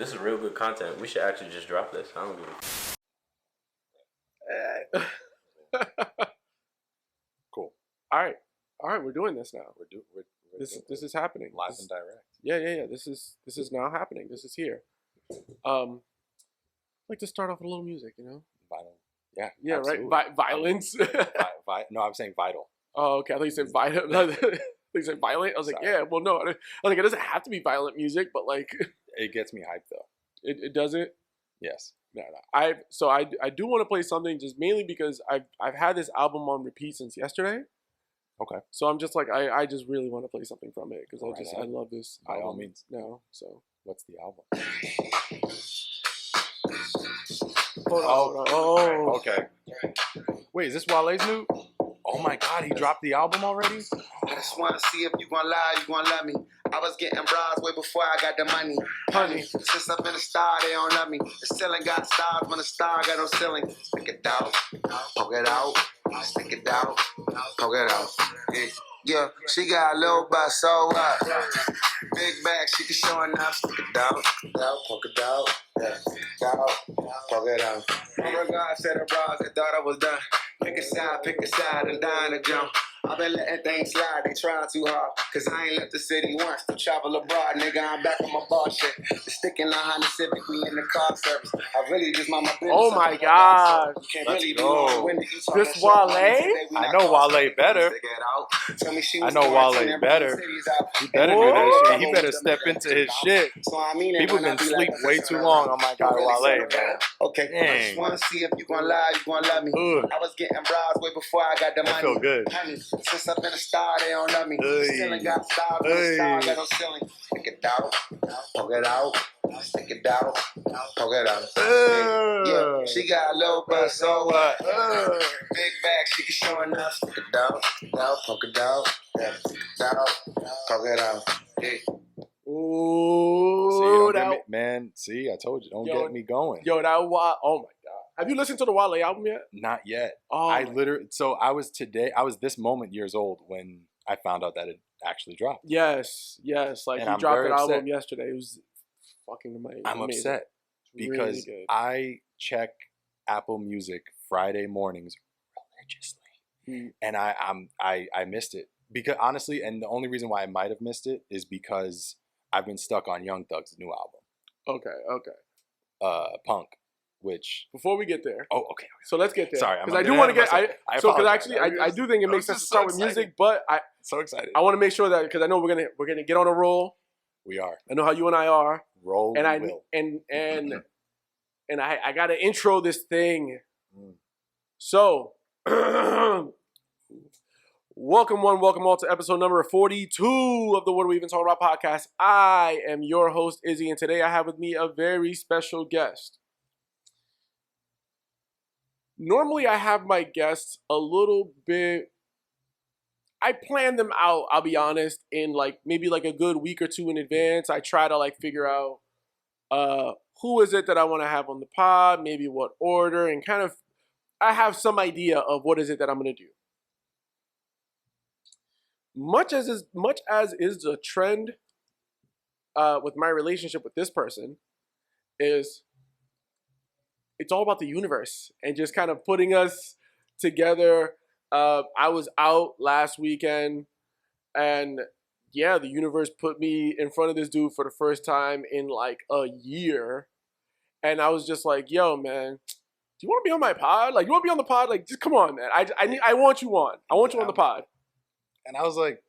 This is real good content. We should actually just drop this. I don't give a Cool. All right, we're doing this now. This is happening. Live and direct. Yeah. This is now happening. This is here. I'd like to start off with a little music, you know. Vital. Yeah. Yeah. Absolutely. Right. Violence. No, I'm saying vital. Oh, okay. I thought you said violent. I thought you said violent. I was like, Sorry. yeah. Well, no. I was like, it doesn't have to be violent music, but like, It gets me hyped though. it doesn't. Yes. No. I do want to play something just mainly because I've had this album on repeat since yesterday. Okay. So I'm just like I just really want to play something from it because I love this By album all means. now. So What's the album? hold on. Oh. Okay. Wait, is this Wale's new? Oh my God, he dropped the album already? I just wanna see if you gon' lie, you gon' love me. I was getting bras way before I got the money. Honey. Since I've been a star, they don't love me. The ceiling got stars when the star got no ceiling. Stick it out, poke it out, stick it out, poke it out. Yeah, she got a little butt, so what? Big bag, she can show enough. Stick it out, poke it out, poke it out. Oh my God, said the bras, they thought I was done. Pick a side, and dine a jump. I've been letting things slide, they trying too hard. Cause I ain't left the city once to travel abroad, nigga. I'm back on my bar shit. Sticking a Honda Civic, we in the car service. I really just mind my business. Oh my God. You can't Let's really go. This Wale? I know Wale better. I know Wale better. He better do that shit. He better step into his shit. People been sleep way too long on my guy Wale, man. Okay, I just wanna see if you gon' lie, you gon' love me. Ugh. I was getting bras way before I got the money. I feel good. Honey, since I've been a star, they don't love me. Ceiling got stars, but the star got no ceiling. Stick it out, poke it out, stick it out, poke it out. Yeah, she got a little butt, so what? Big bag, she can show enough. Stick it out, poke it out, poke it out. Ooh, See, I told you, don't get me going. Yo, that Wale. Oh my God. Have you listened to the Wale album yet? Not yet. Oh, I was this moment years old when I found out that it actually dropped. Yes. Like And he I'm dropped very an album upset. yesterday. It was fucking amazing. I'm upset because Really good. I check Apple Music Friday mornings religiously, and I missed it because honestly, and the only reason why I might have missed it is because I've been stuck on Young Thug's new album. Okay. Punk, which Before we get there. oh okay. So let's get there. Sorry, because I do want to get. Because apologize. I do think it makes sense to start with music, but So excited. I want to make sure that because I know we're gonna get on a roll. We are. I know how you and I are. Roll And I will. and I gotta intro this thing. Mm. So welcome all to episode number 42 of the What Are We Even Talking About podcast. I am your host, Izzy, and today I have with me a very special guest. Normally I have my guests a little bit, I plan them out, I'll be honest, in maybe a good week or two in advance. I try to figure out who is it that I want to have on the pod, maybe what order, and kind of I have some idea of what is it that I'm going to do. Much as is the trend with my relationship with this person is it's all about the universe and just kind of putting us together. I was out last weekend and yeah, the universe put me in front of this dude for the first time in a year. And I was just like, yo, man, do you want to be on my pod? You want to be on the pod? Just come on, man. I want you on. I want you on the pod. And I was like,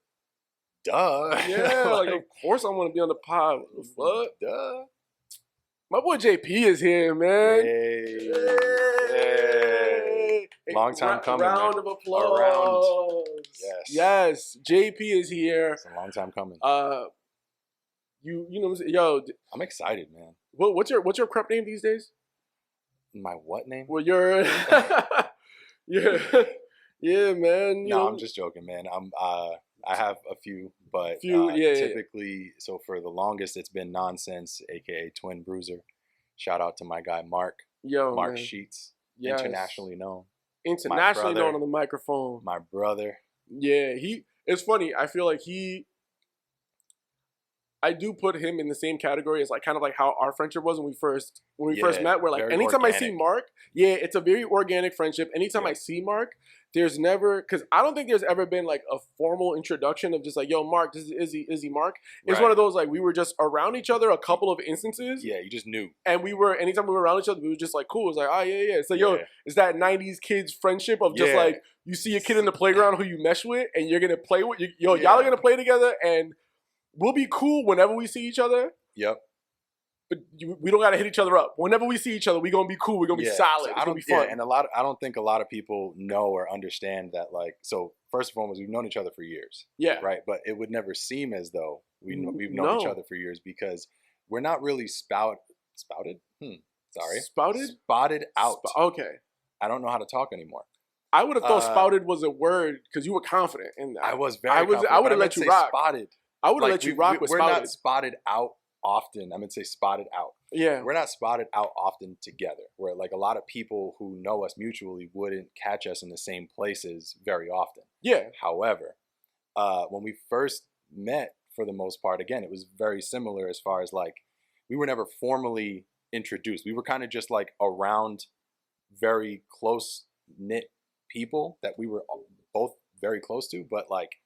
duh. Yeah, of course I want to be on the pod. What the fuck? Duh. My boy JP is here, man. Hey. Long time coming. Round of applause. Yes. JP is here. It's a long time coming. You know what I'm saying? Yo, I'm excited, man. What's your crep name these days? My what name? Well, you're yeah, man. No, I'm just joking, man. I have a few, but typically, so for the longest, it's been Nonsense, aka Twin Bruiser. Shout out to my guy Mark. Mark man. Sheets, yes. Internationally known on the microphone. My brother. Yeah, it's funny. I feel like I do put him in the same category as like kind of like how our friendship was when we first Yeah, met. Where like very anytime I see organic. Mark, yeah, it's a very organic friendship. Anytime I see Mark, there's never, because I don't think there's ever been like a formal introduction of just like, yo, Mark, this is Izzy, Mark. It's Right. one of those like we were just around each other a couple of instances. Yeah, you just knew. And anytime we were around each other, we were just like, cool. It's like, oh, yeah. It's like, yo, Yeah. it's that 90s kids friendship of just Yeah. like, you see a kid in the playground who you mesh with and you're going to play with. Y'all Yeah. are going to play together and we'll be cool whenever we see each other. Yep. But we don't got to hit each other up. Whenever we see each other, we're going to be cool. We're going to be solid. It's going to be fun. Yeah, and I don't think a lot of people know or understand that, like, so first and foremost, we've known each other for years. Yeah. Right? But it would never seem as though we've known each other for years because we're not really spotted? Spotted out. Okay. I don't know how to talk anymore. I would have thought spouted was a word because you were confident in that. I was very confident. I would have but let you say rock. Spotted. I would have Like, let you rock with we're spouted. not spotted out often. I'm going to say spotted out. Yeah. We're not spotted out often together, where like a lot of people who know us mutually wouldn't catch us in the same places very often. Yeah. However, when we first met, for the most part, again, it was very similar as far as like we were never formally introduced. We were kind of just like around very close knit people that we were both very close to, but like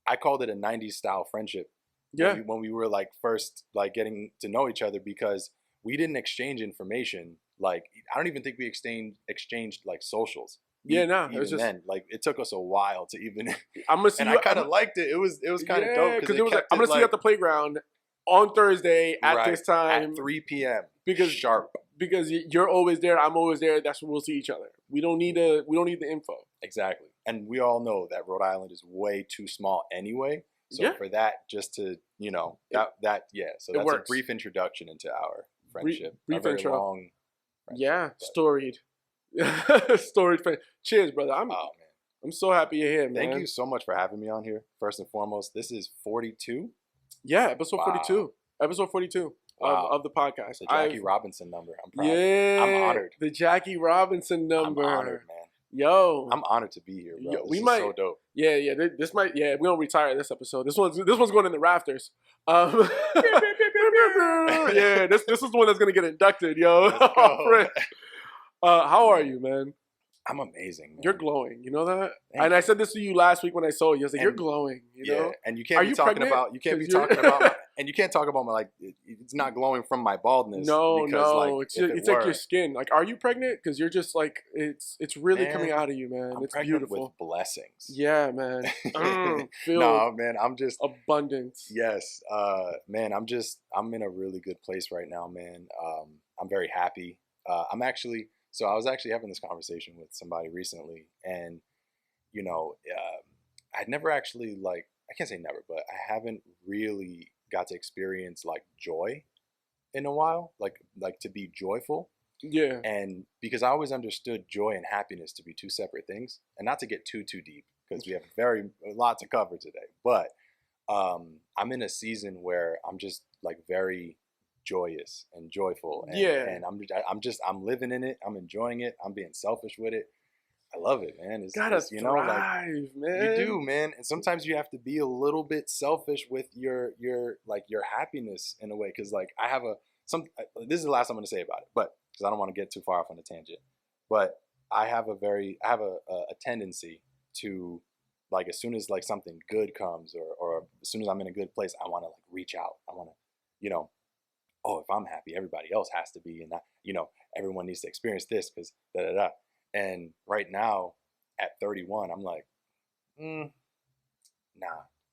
I called it a 90s style friendship. Yeah. When we were like first like getting to know each other, because we didn't exchange information. Like I don't even think we exchanged like socials. Yeah, no. Even It was just, then, like it took us a while to even. I'm gonna see And you. I kind of liked it. It was kind of dope because it was like, I'm gonna see you at the playground on Thursday at this time at 3 p.m. because sharp. Because you're always there, I'm always there. That's when we'll see each other. We don't need the info. Exactly, and we all know that Rhode Island is way too small anyway. So for that, just to So that's a brief introduction into our friendship. Brief a very intro. Long Yeah, storied. Storied friend. Cheers, brother. I'm so happy you're here, man. Thank you so much for having me on here. First and foremost, this is 42. Yeah, episode 42. Episode 42 of the podcast. The Jackie Robinson number. I'm proud. Yeah, I'm honored. The Jackie Robinson number. I'm honored, man. Yo, I'm honored to be here, bro. Yo, this is so dope. Yeah. This might. Yeah, we don't retire this episode. This one's going in the rafters. Yeah, this is the one that's gonna get inducted, yo. How are you, man? I'm amazing, man. You're glowing. You know that? Thank and I said this to you last week when I saw you. I was like, you're glowing. You know? And you can't be talking about. You can't be talking about. And you can't talk about my it's not glowing from my baldness. No, because, it's like your skin. Like, are you pregnant? Because you're just like it's really coming out of you, man. I'm it's pregnant beautiful. With blessings. Yeah, man. No, man. I'm just abundance. Yes, man. I'm in a really good place right now, man. I'm very happy. So I was actually having this conversation with somebody recently, and I'd never actually I can't say never, but I haven't really got to experience like joy in a while, like to be joyful. Yeah. And because I always understood joy and happiness to be two separate things, and not to get too deep because we have a lot to cover today. But I'm in a season where I'm just like very joyous and joyful, and, and I'm living in it. I'm enjoying it. I'm being selfish with it. I love it, man. It's gotta thrive, man. You do, man. And sometimes you have to be a little bit selfish with your happiness in a way, because like I have this is the last I'm going to say about it, but because I don't want to get too far off on a tangent, but I have a tendency to, like, as soon as like something good comes or as soon as I'm in a good place, I want to like reach out. I want to, oh, if I'm happy, everybody else has to be, and that, everyone needs to experience this because da da da. And right now, at 31, I'm like, nah,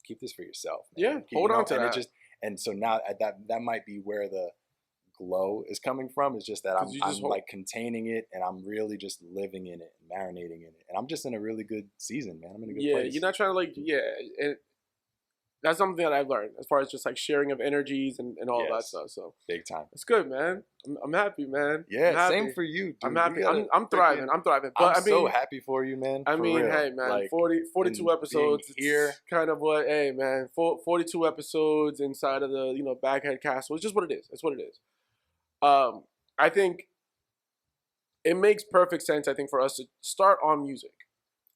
keep this for yourself, man. Yeah, hold on to that. And so now that might be where the glow is coming from. It's just that I'm like containing it, and I'm really just living in it, and marinating in it, and I'm just in a really good season, man. I'm in a good place. Yeah, you're not trying to and that's something that I've learned as far as just like sharing of energies and all that stuff. So big time. It's good, man. I'm happy, man. Yeah, same for you, dude. I'm happy. I'm thriving. But I'm so happy for you, man. I mean, hey, man, like, 42 episodes here. Kind of what, hey, man, 42 episodes inside of the BagHead Castle. It's just what it is. It's what it is. I think it makes perfect sense. I think for us to start on music,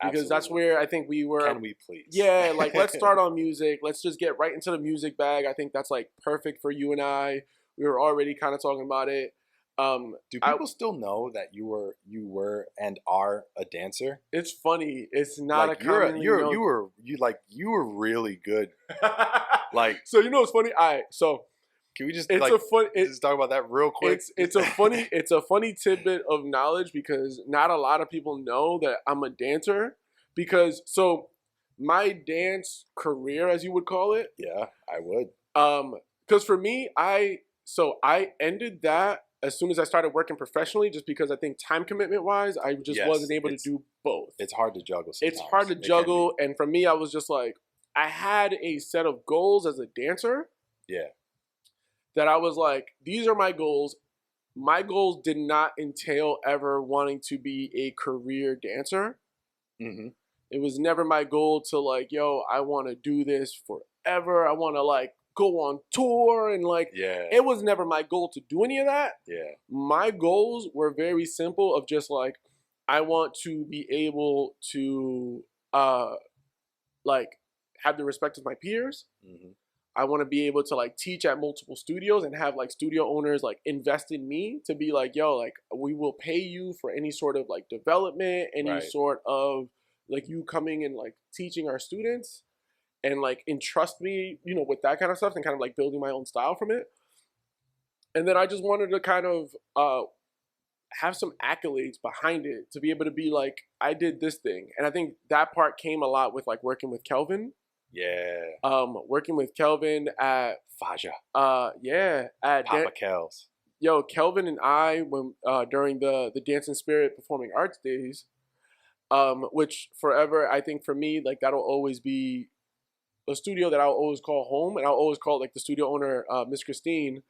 because that's Absolutely. where I think we were. Can we please? Yeah, like let's start on music. Let's just get right into the music bag. I think that's like perfect for you and I. We were already kind of talking about it. Do people still know that you were and are a dancer? It's funny. It's not Like a commonly known. you were really good. Like, So you know what's funny? So can we just it's like a fun. just talk about that real quick? It's a funny tidbit of knowledge because not a lot of people know that I'm a dancer. Because so my dance career, as you would call it, Yeah, I would. because for me, I ended that as soon as I started working professionally, just because I think time commitment wise, I just Yes, wasn't able to do both. It's hard to juggle sometimes. It's hard to It can juggle, and for me, I was just like, I had a set of goals as a dancer. Yeah. That I was like, these are my goals. My goals did not entail ever wanting to be a career dancer. Mm-hmm. It was never my goal to like, yo, I want to do this forever. I want to like go on tour and like, Yeah. it was never my goal to do any of that. Yeah. My goals were very simple of just like, I want to be able to like have the respect of my peers. Mm-hmm. I want to be able to like teach at multiple studios and have like studio owners like invest in me to be like, yo, like we will pay you for any sort of like development, any Right. sort of like you coming and like teaching our students and like entrust me, you know, with that kind of stuff and kind of like building my own style from it. And then I just wanted to kind of have some accolades behind it to be able to be like, I did this thing. And I think that part came a lot with like working with Kelvin. Yeah. Working with Kelvin at Faja. yeah, at Papa Kels. yo, Kelvin and I when during the Dance and Spirit Performing Arts Days, which forever I think for me like that'll always be a studio that I'll always call home, and I'll always call like the studio owner Miss Christine.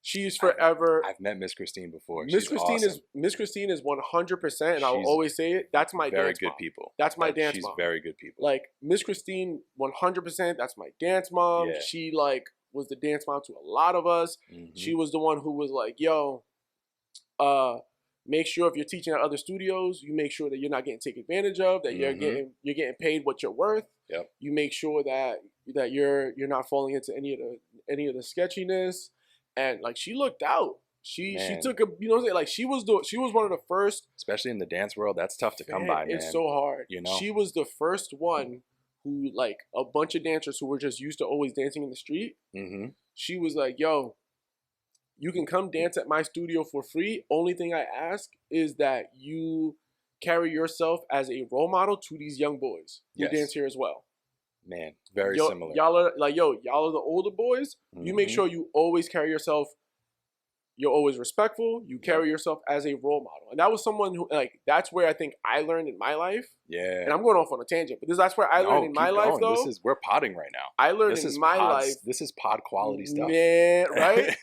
She's forever. I've met Miss Christine before. Miss Christine awesome. Miss Christine is 100%, and I'll She's always say it. That's my very dance good mom. people. That's my dance she's mom. Very good people. Like Miss Christine, 100%. That's my dance mom. Yeah. She like was the dance mom to a lot of us. Mm-hmm. She was the one who was like, "Yo, make sure if you're teaching at other studios, you make sure that you're not getting taken advantage of. That you're getting paid what you're worth. Yep. You make sure that you're not falling into any of the sketchiness." And like she looked out. She took a, you know what I'm saying? Like she was one of the first, especially in the dance world, that's tough to come by, man. It's so hard. You know? She was the first one who like a bunch of dancers who were just used to always dancing in the street. Mm-hmm. She was like, yo, you can come dance at my studio for free. Only thing I ask is that you carry yourself as a role model to these young boys who dance here as well. Man, very similar. Y'all are like, y'all are the older boys. Mm-hmm. You make sure you always carry yourself. You're always respectful. You carry yourself as a role model. And that was someone who, like, that's where I think I learned in my life. Yeah. And I'm going off on a tangent, but that's where I learned in my life, though. We're podding right now. I learned in my life. This is pod quality stuff. Man, right?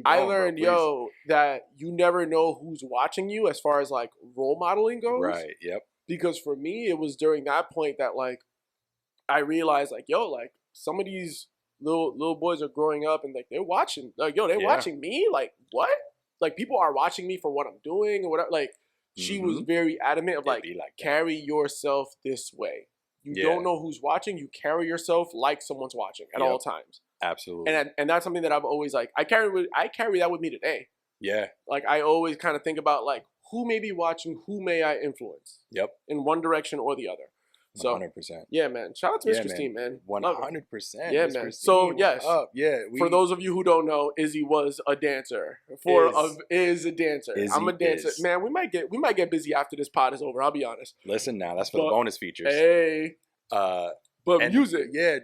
I learned, bro, that you never know who's watching you as far as, like, role modeling goes. Right, yep. Because for me, it was during that point that, like, I realized, like, yo, like, some of these little boys are growing up and like they're watching, like, yo, they're watching me. Like, what? Like, people are watching me for what I'm doing or whatever. Like, she was very adamant of like carry yourself this way. You don't know who's watching. You carry yourself like someone's watching at all times. Absolutely. And that's something that I've always like. I carry that with me today. Yeah. Like, I always kind of think about like who may be watching, who may I influence. Yep. In one direction or the other. So 100%. Yeah, man. Shout out to Miss Christine, man. 100%. Yeah, Miss man. Christine, So yes, for those of you who don't know, Izzy was a dancer. Is a dancer. Izzy I'm a dancer. is. Man, we might get busy after this pod is over. I'll be honest. Listen now, that's for the bonus features. Hey. But music. Yeah.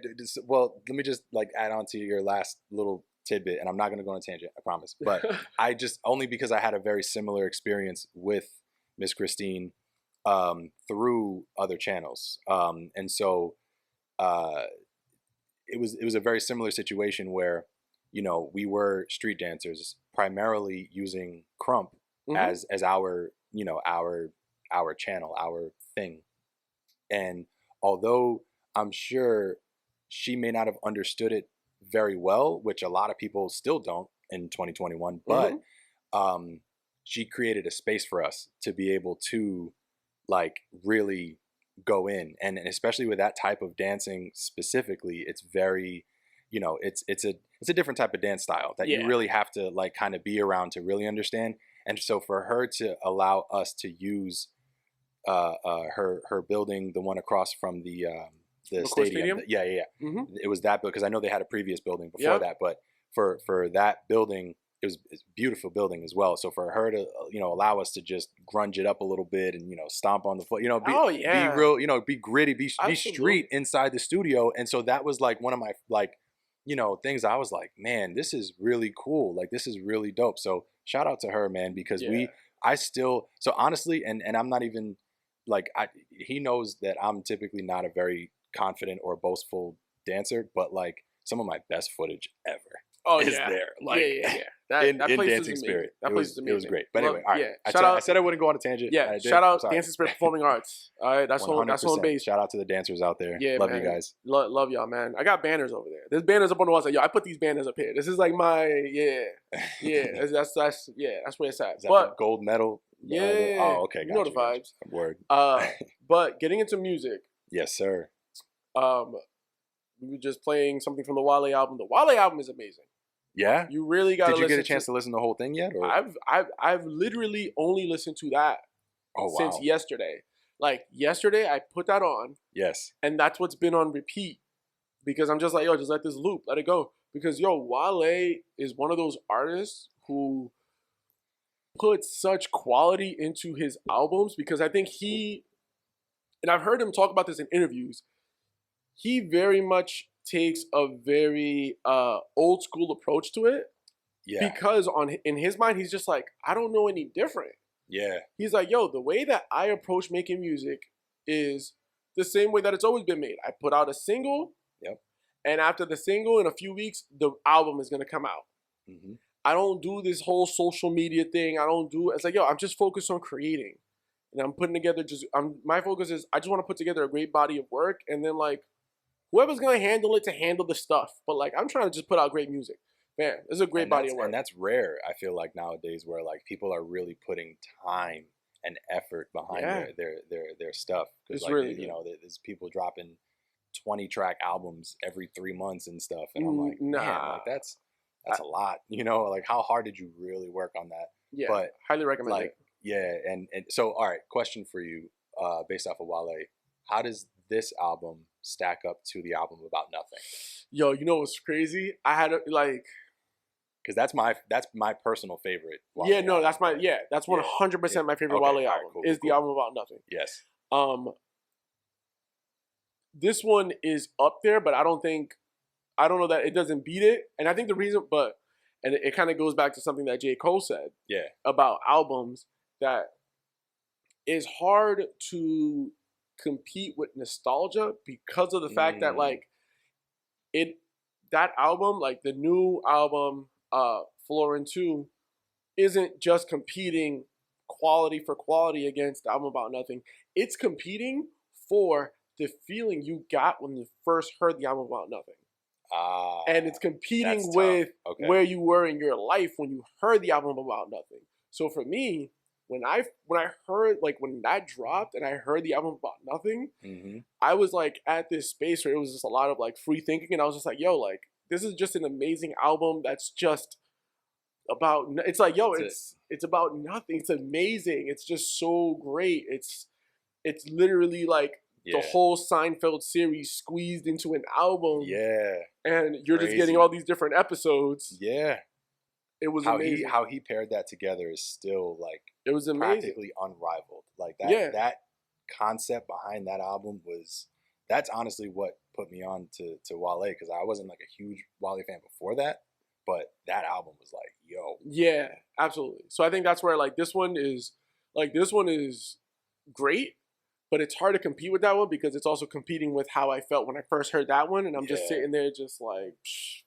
Well, let me just like add on to your last little tidbit, and I'm not gonna go on a tangent, I promise. But I just only because I had a very similar experience with Miss Christine. Through other channels, and so it was a very similar situation where, you know, we were street dancers primarily using Crump as our, you know, our channel, our thing, and although I'm sure she may not have understood it very well, which a lot of people still don't in 2021, but she created a space for us to be able to like really go in, and especially with that type of dancing specifically, it's very, it's a different type of dance style that you really have to like kind of be around to really understand. And so for her to allow us to use her building, the one across from the stadium. It was that because I know they had a previous building before that, but for that building, it's a beautiful building as well. So for her to allow us to just grunge it up a little bit and stomp on the foot, be real, be gritty, be street inside the studio. And so that was like one of my things I was like, man, this is really cool. Like this is really dope. So shout out to her, man, because so honestly, and I'm not even like, he knows that I'm typically not a very confident or boastful dancer, but like some of my best footage ever is there. Like that in Dancing Spirit. That place is amazing. It was great. But anyway, all right. I said I wouldn't go on a tangent. Yeah, shout out Dancing Spirit Performing Arts. All right, that's on base. Shout out to the dancers out there. Yeah, love man. you guys. Love y'all, man. I got banners over there. There's banners up on the walls. Like, yo, I put these banners up here. This is like my that's where it's at. Is that the gold medal? Yeah. Oh, okay. You know the vibes. Word. But getting into music. Yes, sir. We were just playing something from the Wale album. The Wale album is amazing. Yeah. You really got to listen. Did you get a chance to listen to the whole thing yet? Or? I've literally only listened to that since yesterday. Like yesterday, I put that on. Yes. And that's what's been on repeat because I'm just like, yo, just let this loop, let it go. Because Wale is one of those artists who puts such quality into his albums because I think and I've heard him talk about this in interviews, he very much takes a very old school approach to it. Yeah. Because in his mind, he's just like, I don't know any different. Yeah. He's like, yo, the way that I approach making music is the same way that it's always been made. I put out a single. Yep. And after the single, in a few weeks, the album is going to come out. Mm-hmm. I don't do this whole social media thing. It's like, yo, I'm just focused on creating. And I'm putting together my focus is I just want to put together a great body of work. And then like, whoever's going to handle it to handle the stuff. But like, I'm trying to just put out great music. Man, this is a great body of work. And that's rare, I feel like, nowadays where like people are really putting time and effort behind their stuff. Because like, really there's people dropping 20-track albums every 3 months and stuff. And I'm like, man, like that's a lot. Like how hard did you really work on that? Yeah, but highly recommend it. Yeah, and so, all right, question for you based off of Wale. How does this album stack up to the album About Nothing? Yo, you know what's crazy? I had because that's my personal favorite. Wale album. That's 100% my favorite Wale album. Cool, the album About Nothing. Yes. This one is up there, but I don't know that it doesn't beat it. And I think the reason, and it kind of goes back to something that J. Cole said. Yeah. About albums that it's hard to compete with nostalgia because of the fact that like that album, like the new album, Florin 2, isn't just competing quality for quality against the album About Nothing. It's competing for the feeling you got when you first heard the album About Nothing. And it's competing with where you were in your life when you heard the album About Nothing. So for me, when I heard, like when that dropped and I heard the album About Nothing, mm-hmm. I was like at this space where it was just a lot of like free thinking, and I was just like, yo, like this is just an amazing album that's just about, it's like, yo, it's about nothing. It's amazing. It's just so great. It's literally like the whole Seinfeld series squeezed into an album. Yeah. And you're just getting all these different episodes. Yeah. It was amazing. How he paired that together is still like it was amazing. Practically unrivaled. Like that concept behind that album that's honestly what put me on to Wale, because I wasn't like a huge Wale fan before that, but that album was like, yo. Yeah, absolutely. So I think that's where like this one is great, but it's hard to compete with that one because it's also competing with how I felt when I first heard that one, and I'm just sitting there just like,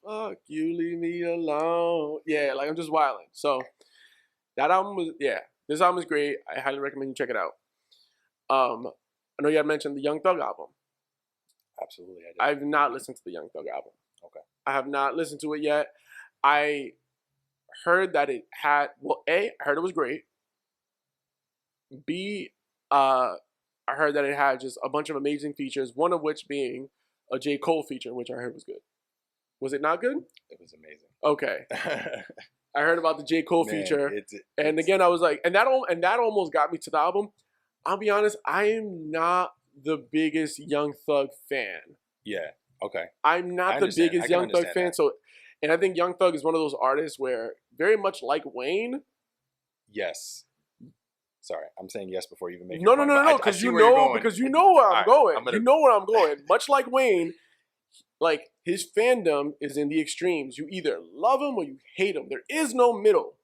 fuck you, leave me alone. Yeah, like I'm just wilding. So that album was, this album is great. I highly recommend you check it out. I know you had mentioned the Young Thug album. Absolutely, I did. I've not listened to the Young Thug album. Okay. I have not listened to it yet. I heard that it had, I heard it was great. B, I heard that it had just a bunch of amazing features, one of which being a J. Cole feature, which I heard was good. Was it not good? It was amazing. Okay. I heard about the J. Cole Man, feature. it's And again, I was like, and that almost got me to the album. I'll be honest, I am not the biggest Young Thug fan. Yeah. Okay. I'm not the biggest Young Thug fan. So, and I think Young Thug is one of those artists where, very much like Wayne. Yes. Sorry, I'm saying yes before you even make. No, your point, because you know where I'm going. You know where I'm going. Much like Wayne, like his fandom is in the extremes. You either love him or you hate him. There is no middle.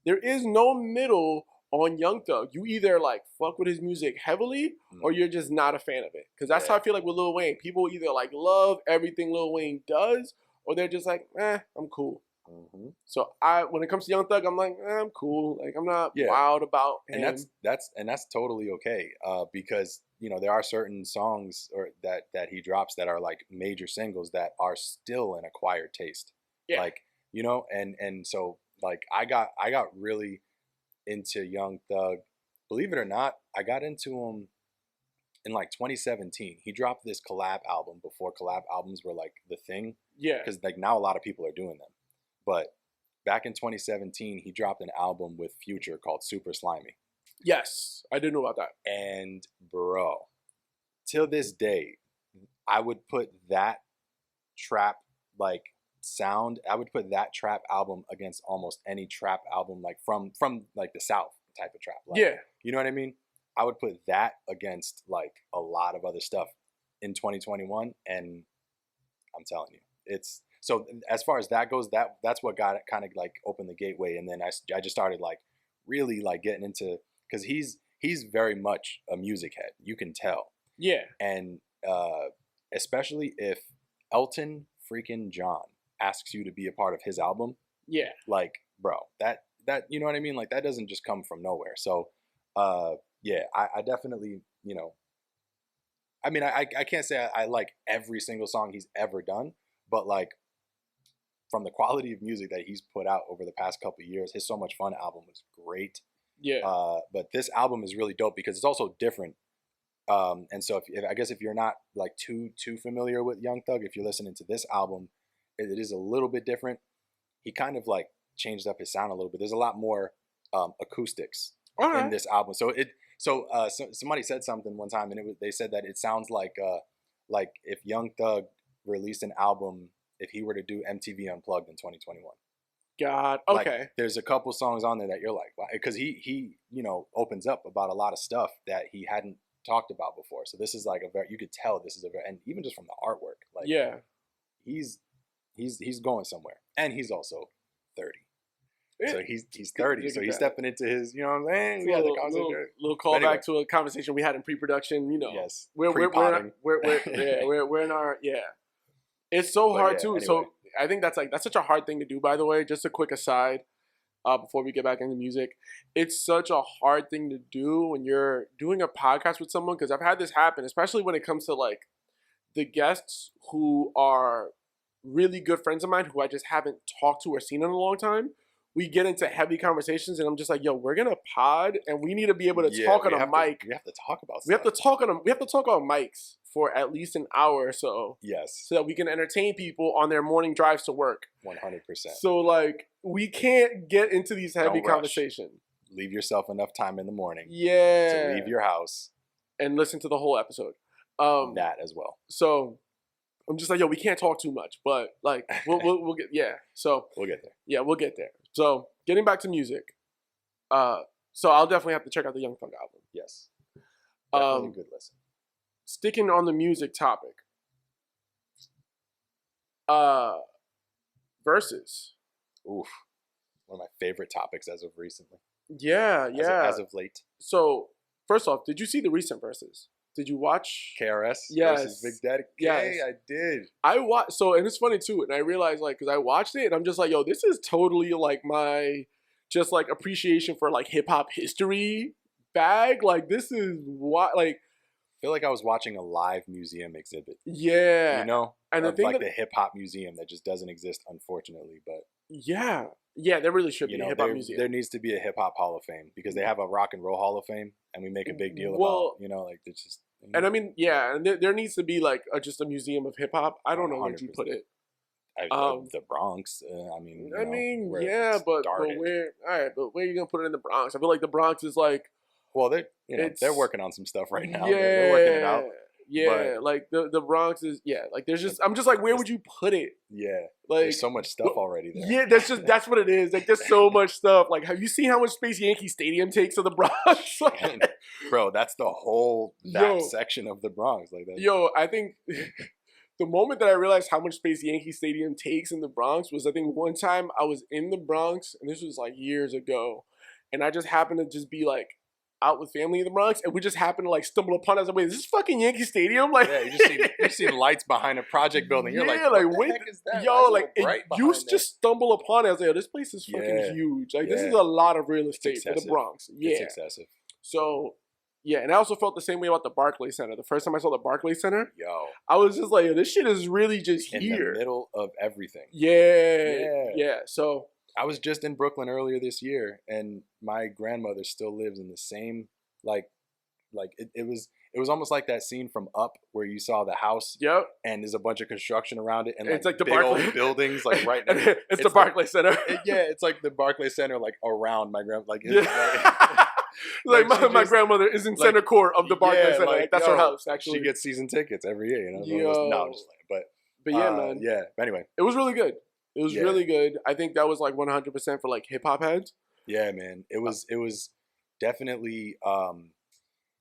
There is no middle on Young Thug. You either like fuck with his music heavily or you're just not a fan of it. Because that's how I feel like with Lil Wayne. People either like love everything Lil Wayne does or they're just like, I'm cool. Mm-hmm. So when it comes to Young Thug, I'm like, I'm cool. Like I'm not wild about him. And that's totally okay. Because you know there are certain songs or that he drops that are like major singles that are still an acquired taste. Yeah. Like you know, and so like I got really into Young Thug. Believe it or not, I got into him in like 2017. He dropped this collab album before collab albums were like the thing. Yeah. Because like now a lot of people are doing them. But back in 2017, he dropped an album with Future called Super Slimy. Yes, I didn't know about that. And bro, till this day, I would put that trap like sound. I would put that trap album against almost any trap album like from like the South type of trap. Like, yeah, you know what I mean. I would put that against like a lot of other stuff in 2021, and I'm telling you, it's. So as far as that goes, that's what got it kind of like opened the gateway, and then I just started like really like getting into because he's very much a music head. You can tell. Yeah. And especially if Elton freaking John asks you to be a part of his album. Yeah. Like, bro, that you know what I mean? Like that doesn't just come from nowhere. So yeah, I definitely, you know, I mean I can't say I like every single song he's ever done, but like from the quality of music that he's put out over the past couple of years, his So Much Fun album was great. Yeah. But this album is really dope because it's also different. And so if I guess if you're not like too familiar with Young Thug, if you're listening to this album, it is a little bit different. He kind of like changed up his sound a little bit. There's a lot more acoustics in this album. So somebody said something one time, and they said that it sounds like if Young Thug released an album. If he were to do MTV Unplugged in 2021. God, okay. Like, there's a couple songs on there that you're like, because he you know opens up about a lot of stuff that he hadn't talked about before. So this is like you could tell this is and even just from the artwork, like he's going somewhere, and he's also 30. So he's 30, so he's stepping into his, you know what I'm saying? Yeah, little callback to a conversation we had in pre-production. You know, yes, we're in our It's so hard too. Anyway. So I think that's such a hard thing to do. By the way, just a quick aside before we get back into music, it's such a hard thing to do when you're doing a podcast with someone, because I've had this happen, especially when it comes to like the guests who are really good friends of mine who I just haven't talked to or seen in a long time. We get into heavy conversations, and I'm just like, yo, we're gonna pod, and we need to be able to talk on a mic. We have to talk about stuff. We have to talk on mics for at least an hour or so. Yes. So that we can entertain people on their morning drives to work. 100%. So like, we can't get into these heavy conversations. Leave yourself enough time in the morning. Yeah. To leave your house and listen to the whole episode. That as well. So I'm just like, yo, we can't talk too much, but like we'll get So we'll get there. Yeah, we'll get there. So getting back to music, so I'll definitely have to check out the Young Thug album. Yes, definitely a good listen. Sticking on the music topic, Verzuz. Oof, one of my favorite topics as of recently. Yeah, as of late. So first off, did you see the recent Verzuz? Did you watch KRS versus Big Daddy? Yes, I did. I watched. So, and it's funny too. And I realized, like, because I watched it, and I'm just like, yo, this is totally like my just like appreciation for like hip hop history bag. Like, this is what like. I feel like I was watching a live museum exhibit. Yeah, you know, and the thing like the hip hop museum that just doesn't exist, unfortunately. But yeah, Yeah, there really should be You a know, hip hop there, museum. there needs to be a hip hop Hall of Fame because they have a rock and roll Hall of Fame, and we make a big deal Well, about, you know, like it's just. and I mean, yeah, and there needs to be like just a museum of hip hop. I don't know where you 100%. put it. The Bronx. I mean, you I know, mean, where yeah, it but started. where? All right, but where are you gonna put it in the Bronx? I feel like the Bronx is like, Well, they're it's they're working on some stuff right now. Yeah, They're working it out. Yeah, like the Bronx is like. There's just I'm just like, where would you put it? Yeah, Like, there's so much stuff already there. Yeah, that's what it is. Like, there's so much stuff. Like, have you seen how much space Yankee Stadium takes of the Bronx? Bro, that's the whole section of the Bronx. Like that. Yo, I think the moment that I realized how much space Yankee Stadium takes in the Bronx was, I think, one time I was in the Bronx, and this was like years ago, and I just happened to just be like out with family in the Bronx, and we just happened to like stumble upon it. I was like, wait, is this fucking Yankee Stadium? Like, yeah, you seen lights behind a project building. You're like, what the heck is that? Yo, like you just stumble upon it. I was like, yo, this place is fucking huge. Like, this is a lot of real estate for the Bronx. Yeah, it's excessive. So, yeah, and I also felt the same way about the Barclays Center. The first time I saw the Barclays Center, yo, I was just like, yo, this shit is really just in here. the middle of everything. Yeah. So I was just in Brooklyn earlier this year, and my grandmother still lives in the same it was almost like that scene from Up where you saw the house. Yep. And there's a bunch of construction around it, and it's like the big Barclays old buildings like right next. now. It's the Barclays Center. It's like the Barclays Center like around my grandma. My grandmother is in center court of the Barclays Center. Like, that's her house. Actually, she gets season tickets every year. You know. Yo. No, I'm just like, but yeah, man. Yeah. Anyway, it was really good. It was really good. I think that was like 100% for like hip hop heads. Yeah, man. It was definitely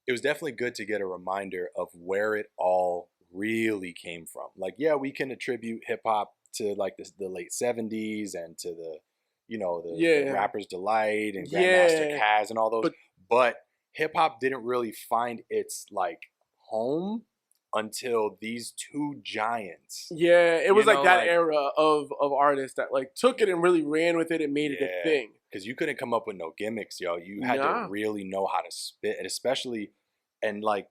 it was definitely good to get a reminder of where it all really came from. Like, yeah, we can attribute hip hop to like the late 70s and to the the Rapper's Delight and Grandmaster Caz and all those. But hip hop didn't really find its like home until these two giants. Yeah, it was like that era of artists that like took it and really ran with it and made it a thing. Because you couldn't come up with no gimmicks, yo. You had to really know how to spit, and especially, and like,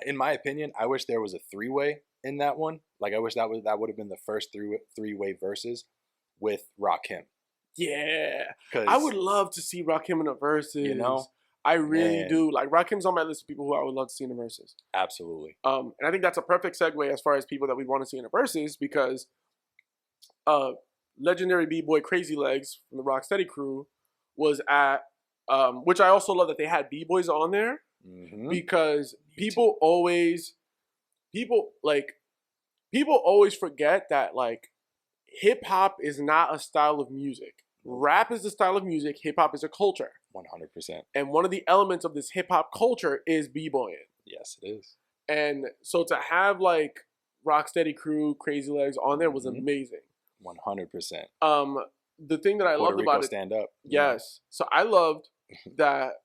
in my opinion, I wish there was a three-way in that one. Like, I wish that would have been the first three-way verses with Rakim. Yeah, I would love to see Rakim in a verses. You know, I really do. Like, Rakim's on my list of people who I would love to see in the verses. Absolutely. And I think that's a perfect segue as far as people that we want to see in the verses, because legendary B-boy Crazy Legs from the Rocksteady crew was at, which I also love that they had B-boys on there, because people always forget that like hip hop is not a style of music. Rap is the style of music. Hip hop is a culture. 100%. And one of the elements of this hip hop culture is b-boying. Yes, it is. And so to have like Rocksteady crew, Crazy Legs on there was amazing. 100%. The thing that I loved about it, stand up. Yes. So I loved that.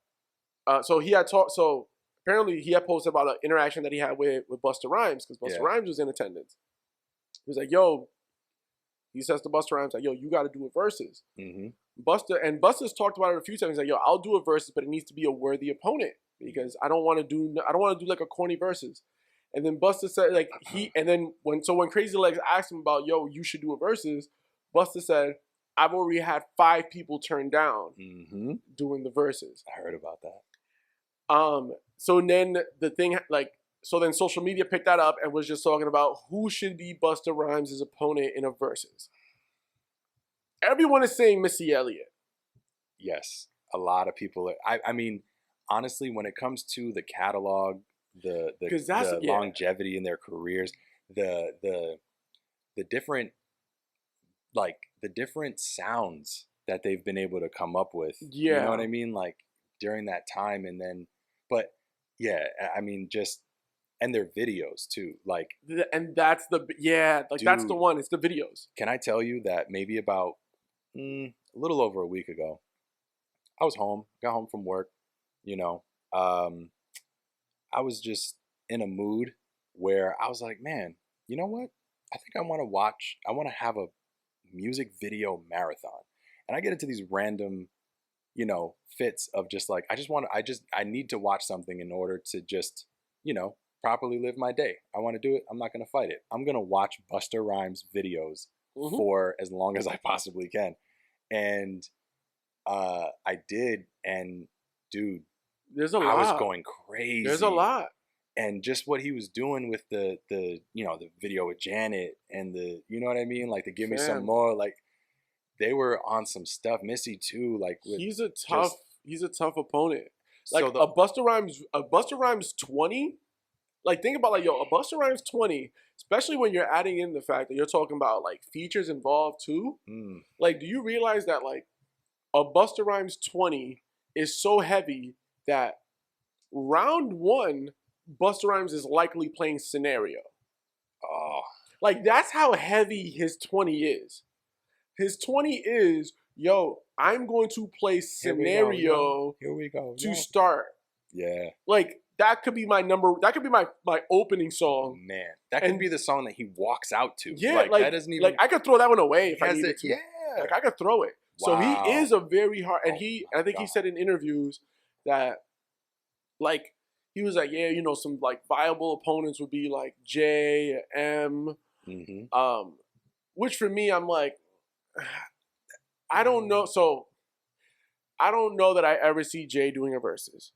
So he had talked. So apparently he had posted about an interaction that he had with Busta Rhymes, because Busta Rhymes was in attendance. He was like, "Yo," he says to Busta Rhymes, like, "Yo, you got to do a versus." Busta's talked about it a few times. He's like, "Yo, I'll do a versus, but it needs to be a worthy opponent, because I don't want to do like a corny versus." And then Busta said, like, when Crazy Legs asked him about, "Yo, you should do a versus," Busta said, "I've already had 5 people turn down doing the verses." I heard about that. So then the thing, like, so then social media picked that up and was just talking about who should be Busta Rhymes' opponent in a versus. Everyone is saying Missy Elliott. Yes, a lot of people. I mean, honestly, when it comes to the catalog, the longevity in their careers, the different sounds that they've been able to come up with. You know what I mean? Like during that time, and then, but yeah, I mean, just, and their videos too. Like, and that's that's the one. It's the videos. Can I tell you that maybe about a little over a week ago, I was home, got home from work, I was just in a mood where I was like, man, you know what? I think I want to have a music video marathon. And I get into these random, fits of just like, I need to watch something in order to just, properly live my day. I want to do it. I'm not going to fight it. I'm going to watch Busta Rhymes videos for as long as I possibly can. And I did, and dude, There's a I was lot. going crazy. There's a lot. And just what he was doing with the video with Janet and you know what I mean, like the Give Me Some Fam. More, like they were on some stuff. Missy too, like with He's a tough opponent. Like so a Busta Rhymes 20. Like think about like a Busta Rhymes 20, especially when you're adding in the fact that you're talking about like features involved too. Like, do you realize that like a Busta Rhymes 20 is so heavy that round 1, Busta Rhymes is likely playing Scenario. Oh, like that's how heavy his 20 is. His 20 is, yo, I'm going to play Scenario here we go to start. Yeah. Like that could be my opening song. Man, that could be the song that he walks out to. Yeah, like that doesn't even like I could throw that one away if I needed to. Yeah. Like I could throw it. So Wow. he is a very hard, and I think God. he said in interviews that like he was like, yeah, you know, some like viable opponents would be like J, M, which for me, I'm like, I don't know. So I don't know that I ever see Jay doing a versus.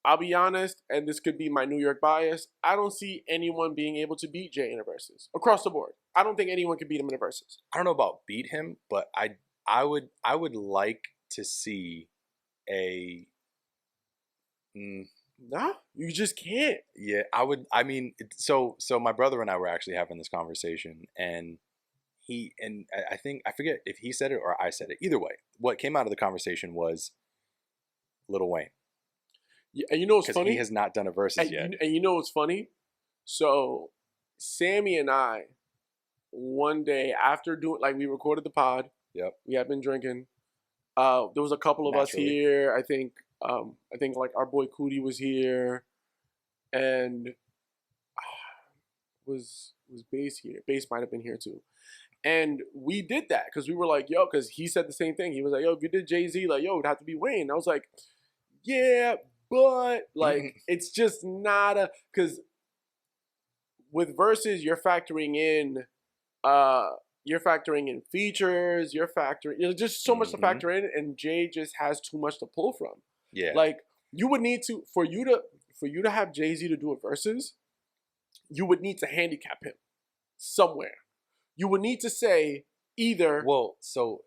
I'll be honest, and this could be my New York bias. I don't see anyone being able to beat Jay in a versus across the board. I don't think anyone can beat him in a versus. I don't know about beat him, but I would like to see a. Nah, you just can't. Yeah, I would. I mean, so my brother and I were actually having this conversation, and I think I forget if he said it or I said it. Either way, what came out of the conversation was Lil Wayne. Yeah, and you know what's funny? Because he has not done a versus yet. And you know what's funny? So Sammy and I, one day after we recorded the pod. Yep. We had been drinking. There was a couple of us here. I think like our boy Cootie was here, and was Bass here? Bass might have been here too. And we did that because we were like, yo, because he said the same thing. He was like, yo, if you did Jay-Z, like, yo, it'd have to be Wayne. I was like, yeah, but like, it's just not because with verses, you're factoring in features, there's just so much to factor in, and Jay just has too much to pull from. Yeah. Like you would need to for you to have Jay-Z to do a versus, you would need to handicap him somewhere. You would need to say either. Well, sorry,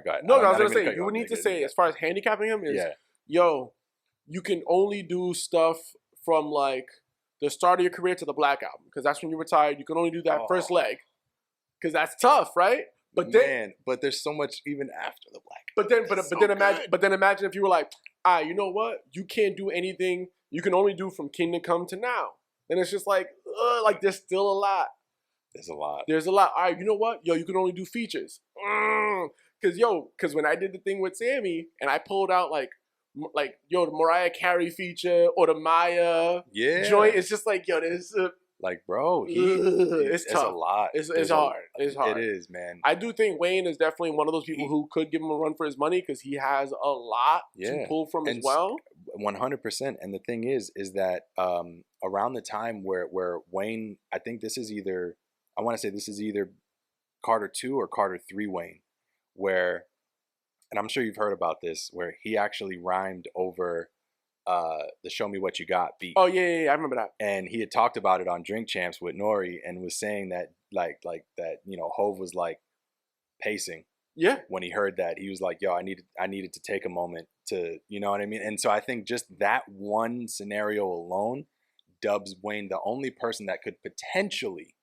go ahead. No, I was gonna say you would need to say as far as handicapping him is, yo, you can only do stuff from like the start of your career to the Black Album because that's when you retired. You can only do that first leg because that's tough, right? But there's so much even after the Black. But then imagine if you were like, you know what? You can't do anything. You can only do from Kingdom Come to now. Then it's just like there's still a lot. There's a lot. All right, you know what? Yo, you can only do features. Because when I did the thing with Sammy and I pulled out like the Mariah Carey feature or the Maya joint, it's just like, yo, this like, bro, it's tough. A lot. It's hard. It's hard. It is, man. I do think Wayne is definitely one of those people who could give him a run for his money because he has a lot to pull from as well. 100%. And the thing is that around the time where Wayne, I think this is either Carter 2 or Carter 3 Wayne, where, and I'm sure you've heard about this, where he actually rhymed over the Show Me What You Got beat. Oh yeah, I remember that. And he had talked about it on Drink Champs with Nori and was saying that like that, you know, Hov was like pacing. Yeah. When he heard that, he was like, yo, I needed to take a moment to, you know what I mean? And so I think just that one scenario alone dubs Wayne the only person that could potentially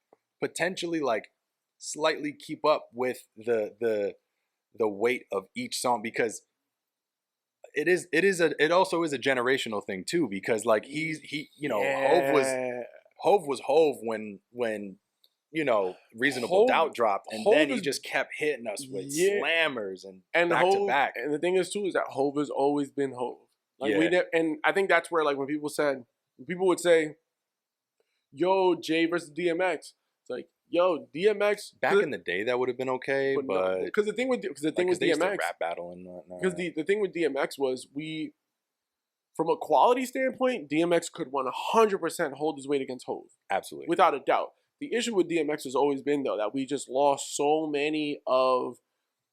like slightly keep up with the weight of each song, because it also is a generational thing too, because like he you know, Hov was Hov when you know, Reasonable Doubt dropped, and then he just kept hitting us with slammers and back to back. And the thing is too is that Hov has always been Hov. Like and I think that's where like when people would say, yo, Jay versus DMX, it's like, yo, DMX back in the day that would have been okay, but because the thing with DMX, rap battle and whatnot. Because the thing with DMX was from a quality standpoint, DMX could 100% hold his weight against Hov. Absolutely, without a doubt. The issue with DMX has always been though that we just lost so many of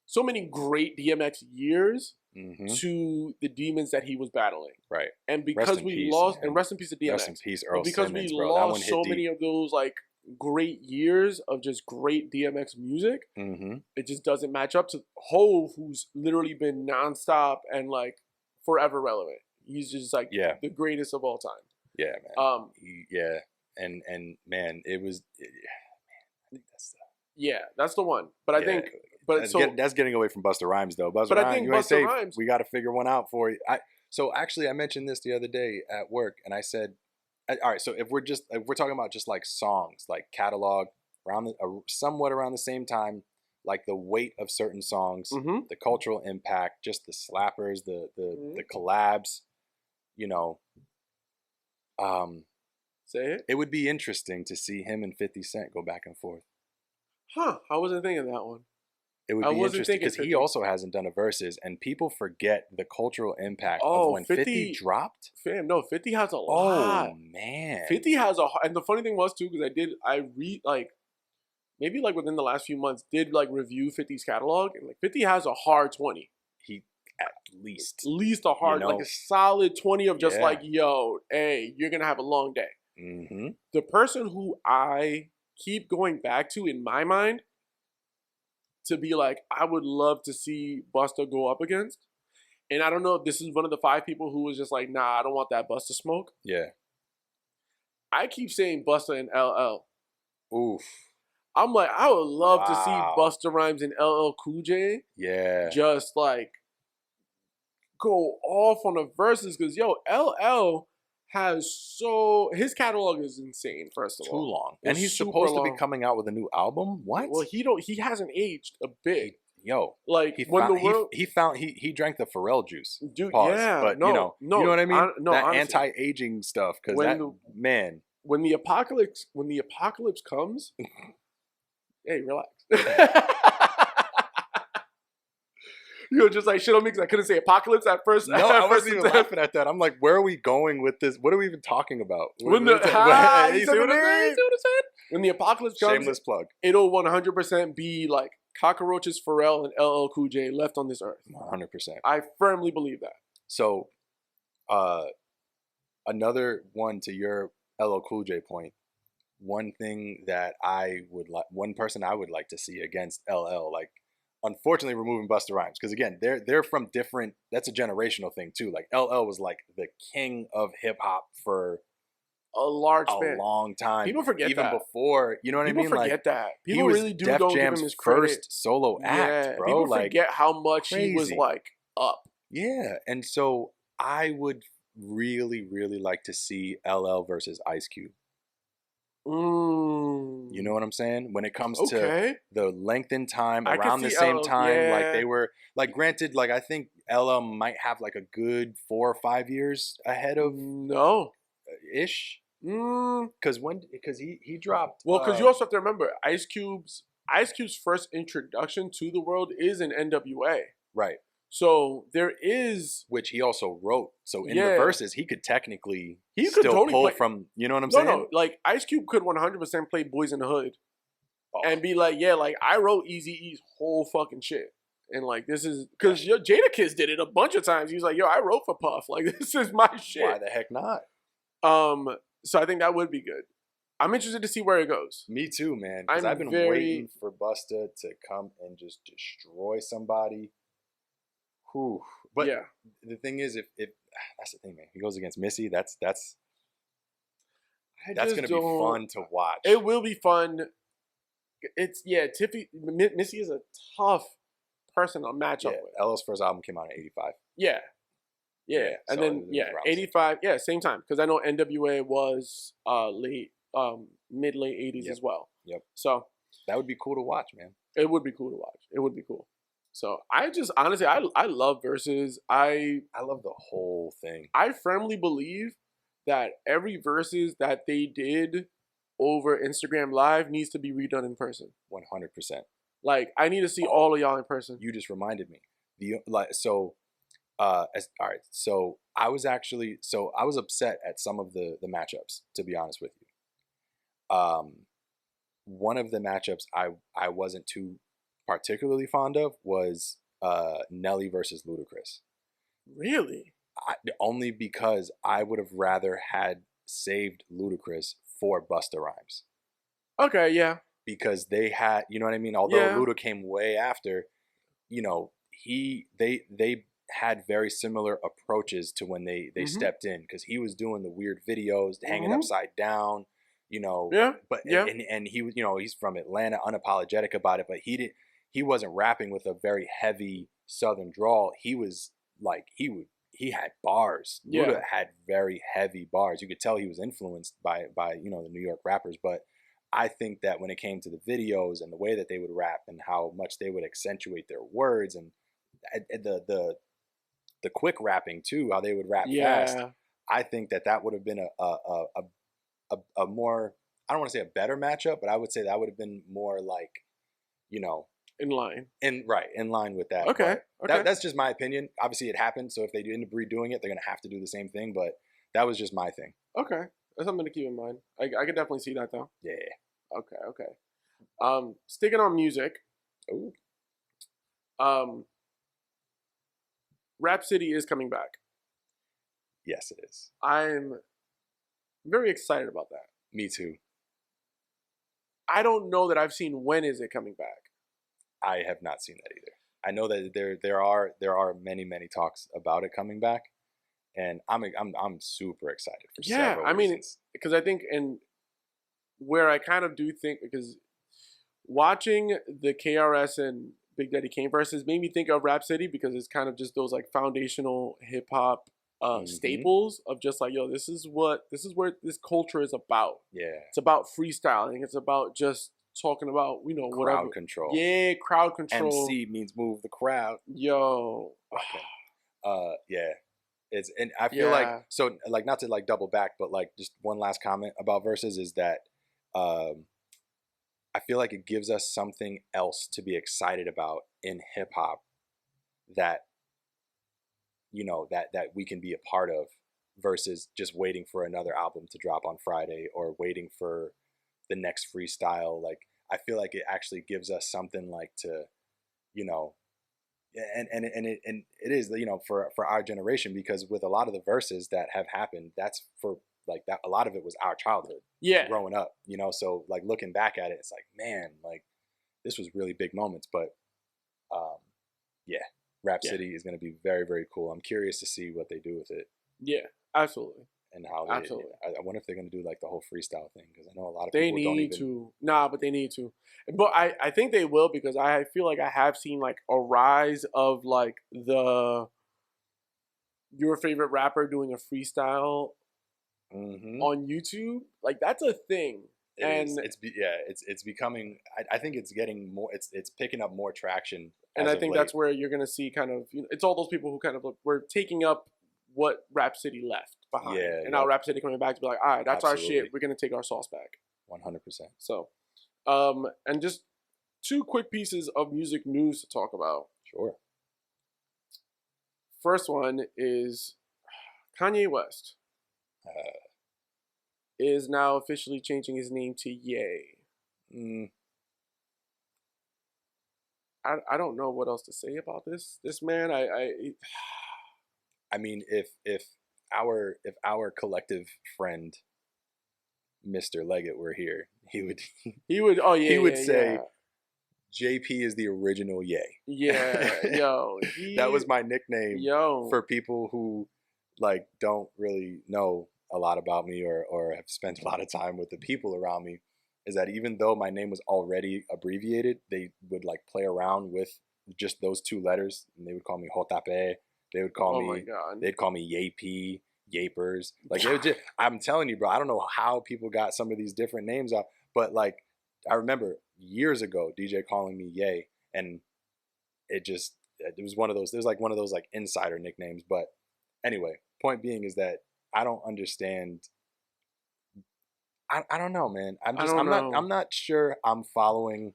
so many great DMX years Mm-hmm. to the demons that he was battling. Right. And because in we peace, lost, man. and rest in peace to DMX. Rest in peace, Earl But because Simmons, we bro. That one lost hit so deep. many of those like great years of just great DMX music, Mm-hmm. it just doesn't match up to Hove, who's literally been nonstop and like forever relevant. He's just like the greatest of all time. Yeah, man. And man, it was. Man, I think that's the. That's the one. But I think, but that's getting away from Busta Rhymes though. Busta but Rhymes, I think you ain't Busta safe. Rhymes. We got to figure one out for you. So actually, I mentioned this the other day at work, and I said, all right. So if we're talking about just like songs, like catalog around somewhat around the same time, like the weight of certain songs, the cultural impact, just the slappers, the collabs, you know. Say it. It would be interesting to see him and 50 Cent go back and forth. Huh? I wasn't thinking that one. It would be interesting because he also hasn't done a verses, and people forget the cultural impact of when 50 dropped. Fam, no, 50 has a lot. Oh man, 50 has a, and the funny thing was too, because maybe like within the last few months did like review 50's catalog, and like 50 has a hard 20. He at least a hard, like a solid 20 of just like, yo, hey, you're gonna have a long day. Mm-hmm. The person who I keep going back to in my mind to be like, I would love to see Busta go up against, and I don't know if this is one of the 5 people who was just like, nah, I don't want that Busta smoke. Yeah. I keep saying Busta and LL. Oof. I'm like, I would love to see Busta Rhymes and LL Cool J. Yeah. Just like go off on the verses, because yo, LL has his catalog is insane. First of all, too long, and he's supposed to be coming out with a new album. What? Well, he hasn't aged a bit. Like he drank the Pharrell juice. Dude, Pause. yeah, but you know what I mean. That honestly, anti-aging stuff, because when the apocalypse comes, hey, relax. You just like shit on me because I couldn't say apocalypse at first. No, I wasn't even laughing at that. I'm like, where are we going with this? What are we even talking about? When the apocalypse comes, shameless plug. It'll 100% be like cockroaches, Pharrell, and LL Cool J left on this earth. 100%. I firmly believe that. So, another one to your LL Cool J point. One thing that one person I would like to see against LL, like, unfortunately removing Busta Rhymes, because again, they're from different. That's a generational thing too. Like LL was like the king of hip hop for a long time. People forget even that. Before, you know what I mean? People forget like, that. People really do don't give him his credit. First solo act, bro. People like, forget how much crazy. He was like up. Yeah, and so I would really, really like to see LL versus Ice Cube. You know what I'm saying? When it comes to the length in time around the same time, like they were, like, granted, like I think LL might have like a good 4 or 5 years ahead of ish. Because he dropped. Well, because you also have to remember Ice Cube's first introduction to the world is in NWA. Right. So there is, which he also wrote. So in the verses, he could technically still totally pull play, from. You know what I'm saying? No, like Ice Cube could 100% play Boys in the Hood, and be like, yeah, like I wrote Eazy-E's whole fucking shit, and like this is because Jadakiss did it a bunch of times. He was like, yo, I wrote for Puff. Like this is my shit. Why the heck not? So I think that would be good. I'm interested to see where it goes. Me too, man. Because I've been waiting for Busta to come and just destroy somebody. Whew. But the thing is, if that's the thing, man, he goes against Missy. That's gonna be fun to watch. It will be fun. It's Missy is a tough person to match up with. LL's first album came out in '85. Yeah, and so then 85. Yeah, same time, because I know NWA was mid late '80s as well. Yep. So that would be cool to watch, man. It would be cool to watch. It would be cool. So I just honestly, I love Verzuz. I love the whole thing. I firmly believe that every Verzuz that they did over Instagram Live needs to be redone in person. 100%. Like I need to see all of y'all in person. You just reminded me. So I was upset at some of the matchups, to be honest with you. One of the matchups I wasn't too particularly fond of was Nelly versus Ludacris. Really? Only because I would have rather had saved Ludacris for Busta Rhymes. Okay, yeah. Because they had, you know what I mean? Although Yeah. Luda came way after, you know, they had very similar approaches to when they stepped in, because he was doing the weird videos, hanging upside down, you know. Yeah. But Yeah. and he was, you know, he's from Atlanta, unapologetic about it, but he wasn't rapping with a very heavy Southern drawl. He was like he had bars. Yeah. Luda had very heavy bars. You could tell he was influenced by you know, the New York rappers, but I think that when it came to the videos and the way that they would rap and how much they would accentuate their words and the quick rapping too, how they would rap fast, I think that would have been a more, I don't want to say a better matchup, but I would say that would have been more like, you know, in line with that. Okay. That's just my opinion. Obviously it happened, so if they end up redoing it, they're gonna have to do the same thing, but that was just my thing. Okay, that's something to keep in mind. I could definitely see that though. Yeah. Okay. Sticking on music. Ooh. Rap City is coming back. Yes, it is. I'm very excited about that. Me too. I don't know that I've seen when is it coming back. I have not seen that either. I know that there are many talks about it coming back, and I'm super excited for several reasons. Because I think, and where I kind of do think, because watching the KRS and Big Daddy Kane verses made me think of Rap City, because it's kind of just those like foundational hip hop staples of just like, yo, this is where this culture is about. Yeah, it's about freestyling. It's about just talking about, you know, whatever. Crowd control. Yeah, crowd control. MC means move the crowd. Yo. Okay. Yeah. It's, and I feel like, so like, not to like double back, but like just one last comment about Verzuz is that I feel like it gives us something else to be excited about in hip hop that, you know, that we can be a part of, versus just waiting for another album to drop on Friday or waiting for the next freestyle. Like, I feel like it actually gives us something like to, you know, and it is, you know, for our generation, because with a lot of the verses that have happened, that's for like that, a lot of it was our childhood, growing up, you know. So like looking back at it, it's like, man, like this was really big moments. But Rap City is going to be very, very cool. I'm curious to see what they do with it. Yeah, absolutely. And how they, absolutely. I wonder if they're going to do like the whole freestyle thing, because I know a lot of they people don't need even. to. Nah, but they need to. But I think they will, because I feel like I have seen like a rise of like your favorite rapper doing a freestyle on YouTube. Like that's a thing. It's becoming. I think it's getting more. It's picking up more traction. And I think that's where you're gonna see kind of, you know, it's all those people who kind of were taking up what Rap City left behind. Yeah, and now Rap City coming back to be like, all right, that's Absolutely. our shit. We're gonna take our sauce back. 100%. So, and just two quick pieces of music news to talk about. Sure. First one is Kanye West is now officially changing his name to Ye. I don't know what else to say about this man. I mean, if our collective friend Mr. Leggett were here, he would say JP is the original Ye. Yeah, yo. That was my nickname yo. for people who like don't really know a lot about me or have spent a lot of time with the people around me, is that even though my name was already abbreviated, they would like play around with just those two letters, and they would call me Hotape. They would call me. They'd call me Yape, Yapers. Like they would just, I'm telling you, bro. I don't know how people got some of these different names out, but like I remember years ago, DJ calling me Ye, and it was one of those. There's like one of those like insider nicknames. But anyway, point being is that I don't understand. I don't know, man. I'm not sure I'm following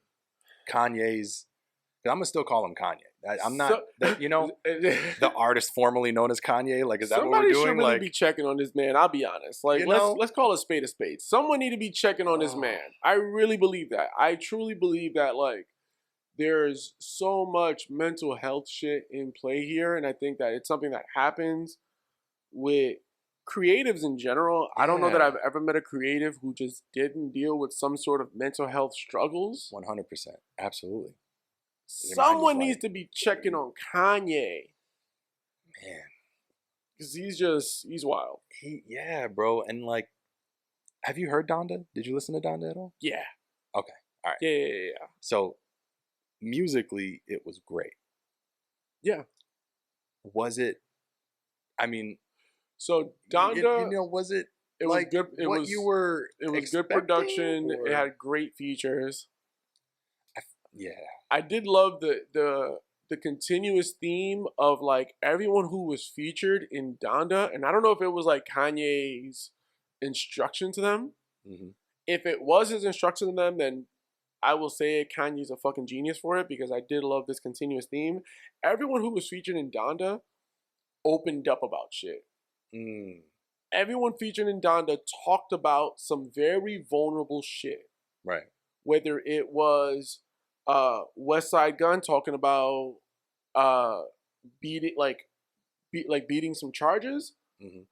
Kanye's. I'm gonna still call him Kanye. I'm not, you know, the artist formerly known as Kanye. Like, is that what we're doing? Somebody should really like, be checking on this man. I'll be honest. Like, let's call a spade a spade. Someone need to be checking on this man. I really believe that. I truly believe that. Like, there's so much mental health shit in play here, and I think that it's something that happens with creatives in general. I don't know that Yeah. I've ever met a creative who just didn't deal with some sort of mental health struggles. 100%. Absolutely. Your mind is Someone like- needs to be checking on Kanye Man. because he's wild. Yeah, bro. And like, have you heard Donda? Did you listen to Donda at all? Yeah. Okay. All right. Yeah. So musically, it was great. Yeah. Was it? I mean, So Donda, was it? it like was good. It what was you were. It was good expecting, production. or- It had great features. Yeah. I did love the continuous theme of like everyone who was featured in Donda, and I don't know if it was like Kanye's instruction to them. Mm-hmm. If it was his instruction to them, then I will say Kanye's a fucking genius for it because I did love this continuous theme. Everyone who was featured in Donda opened up about shit. Mm. Everyone featured in Donda talked about some very vulnerable shit. Right. Whether it was West Side Gun talking about beating some charges, Mm-hmm.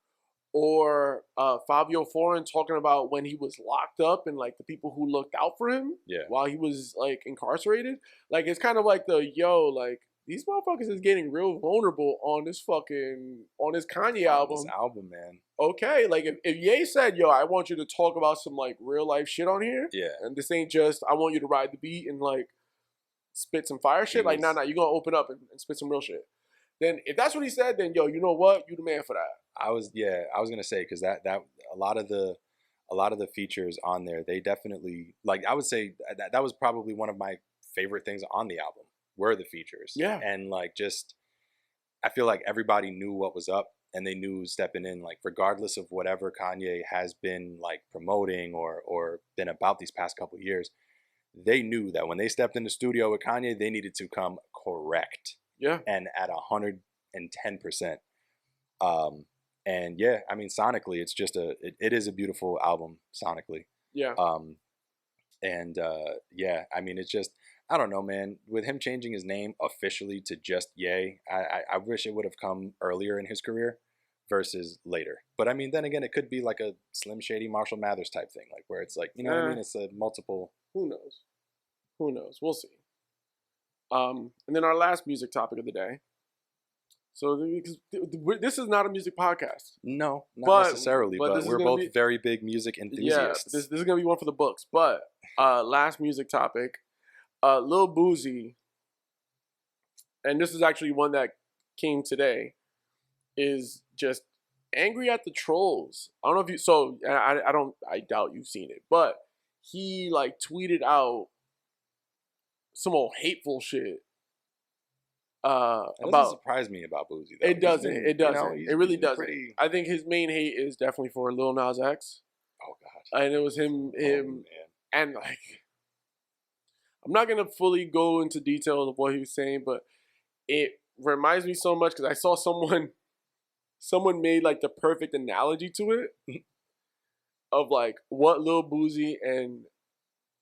or Fabio Foreign talking about when he was locked up and like the people who looked out for him Yeah. while he was like incarcerated. Like it's kind of like like these motherfuckers is getting real vulnerable on this Kanye album. This album, man. Okay, like if Ye said, yo, I want you to talk about some like real life shit on here, Yeah. and this ain't just I want you to ride the beat and like spit some fire shit. Like, nah, you gonna open up and spit some real shit. Then if that's what he said, then yo, you know what? You the man for that. I was gonna say, because that a lot of the features on there, they definitely, like, I would say that was probably one of my favorite things on the album were the features. Yeah. And like, just I feel like everybody knew what was up, and they knew stepping in, like, regardless of whatever Kanye has been like promoting or been about these past couple of years, they knew that when they stepped in the studio with Kanye, they needed to come correct. Yeah. And at 110%. And yeah, I mean, sonically, it's just it is a beautiful album sonically. Yeah. Yeah, I mean, it's just, I don't know, man, with him changing his name officially to just Ye, I wish it would have come earlier in his career versus later. But I mean, then again, it could be like a Slim Shady Marshall Mathers type thing, like where it's like, you know what I mean? It's a multiple. Who knows? We'll see. And then our last music topic of the day. So because this is not a music podcast. No, not necessarily, but but we're both very big music enthusiasts. Yeah, this is gonna be one for the books. But last music topic, Lil Boosie, and this is actually one that came today, is just angry at the trolls. I don't know if you. So I doubt you've seen it, but he like tweeted out some old hateful shit. That About doesn't surprise me about Boosie, though. it doesn't. He's been, It doesn't. you know, It really he's been doesn't. pretty- I think his main hate is definitely for Lil Nas X, Oh God. and it was him, Oh, man. and like, I'm not gonna fully go into details of what he was saying, but it reminds me so much because I saw someone made like the perfect analogy to it of like what Lil Boosie and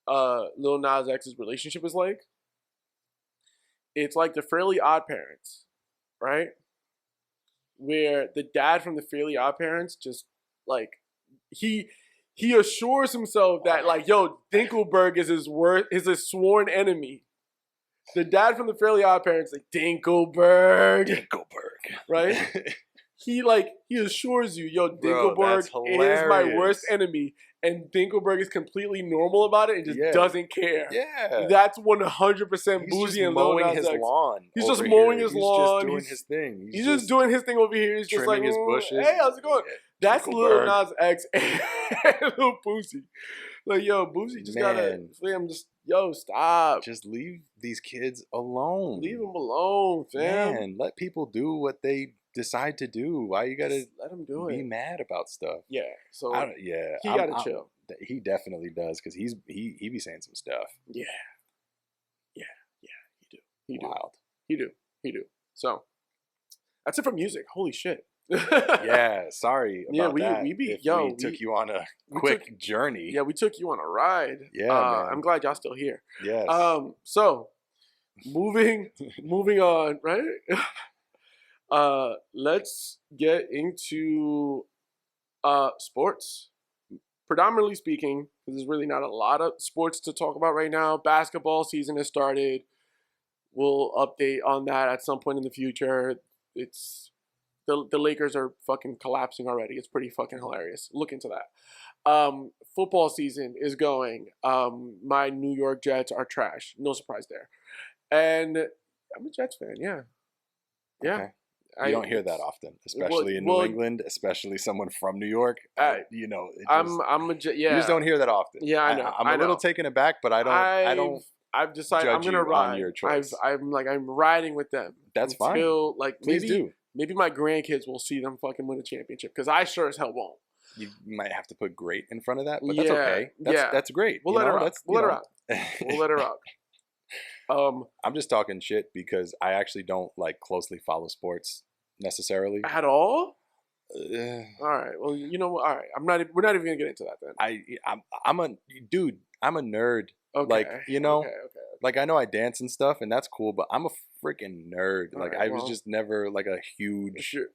Lil Nas X's relationship is like. It's like the Fairly Odd Parents, right? Where the dad from the Fairly Odd Parents just like he assures himself that like, yo, Dinkelberg is his sworn enemy. The dad from the Fairly Odd Parents, like Dinkelberg, right? He assures you, yo, Bro, Dinkelberg that's is my hilarious. worst enemy, and Dinkelberg is completely normal about it and just Yeah. doesn't care. Yeah. That's 100% He's Boosie just and Lil mowing Nas his X. lawn. He's over just mowing here. his He's lawn. Just doing He's- his thing. He's just doing his thing over here. He's just like, trimming his bushes. hey, how's it going? That's Lil Dinkelberg. Nas X and Lil Boosie. Like, yo, Boosie just gotta, I'm just, yo, stop. Just leave these kids alone. Leave him alone, fam. Man, let people do what they decide to do. Why you gotta Just let him do be it. mado about stuff? Yeah, so, He gotta chill. He definitely does, because he be saying some stuff. yeah, he do. Wild. He do. So, that's it for music. Holy shit. Yeah, sorry about Yeah, that. We took you on a quick journey. Yeah, we took you on a ride. Yeah, man. I'm glad y'all still here. Yes. So moving on, right? Let's get into sports. Predominantly speaking, because there's really not a lot of sports to talk about right now. Basketball season has started. We'll update on that at some point in the future. It's the Lakers are fucking collapsing already. It's pretty fucking hilarious. Look into that. Football season is going. My New York Jets are trash. No surprise there. And I'm a Jets fan. Yeah. Okay. You don't hear that often, especially in New England, especially someone from New York. You know, I'm a Jet. Yeah. You just don't hear that often. Yeah, I know. I'm a little taken aback, but I don't. I've decided I'm gonna ride. Your choice. I'm riding with them. That's until, fine. Like Please maybe my grandkids will see them fucking win a championship because I sure as hell won't. You might have to put great in front of that, but that's okay. That's great. We'll let her rock. We'll let her rock. I'm just talking shit because I actually don't like closely follow sports necessarily at all. All right. Well, you know what? All right. We're not even gonna get into that then. I'm a nerd. Okay. Like, you know, okay. like I know I dance and stuff, and that's cool, but I'm a freaking nerd. Like I was just never like a huge. Sure.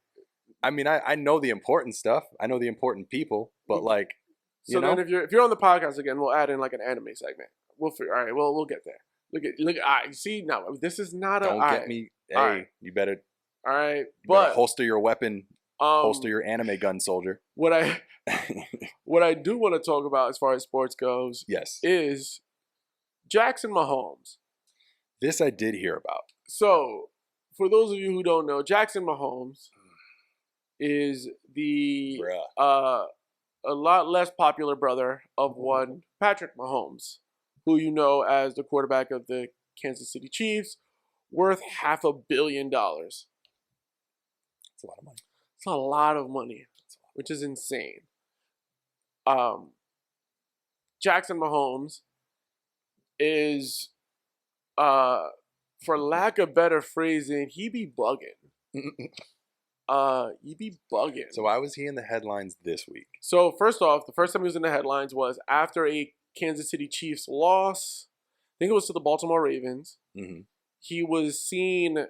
I mean, I know the important stuff. I know the important people, but like, so then if you're on the podcast again, we'll add in like an anime segment. We'll figure. All right. Well, we'll get there. Look. See now, this is not a. Don't get me. Hey, you better. All right, you but better holster your weapon. Holster your anime gun, soldier. What I do want to talk about as far as sports goes, yes, is Jackson Mahomes. This I did hear about. So, for those of you who don't know, Jackson Mahomes is the a lot less popular brother of one Patrick Mahomes, who you know as the quarterback of the Kansas City Chiefs, worth $500 million. That's a lot of money. It's a lot of money, which is insane. Jackson Mahomes is, for lack of better phrasing, he be bugging. He be bugging. So why was he in the headlines this week? So first off, the first time he was in the headlines was after a Kansas City Chiefs loss. I think it was to the Baltimore Ravens. Mm-hmm. He was seen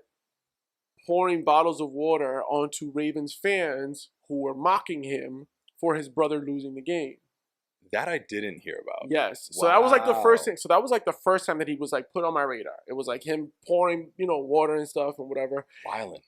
pouring bottles of water onto Ravens fans who were mocking him for his brother losing the game. That I didn't hear about. Yes. So that was like the first thing. So that was like the first time that he was like put on my radar. It was like him pouring, water and stuff and whatever. Violent.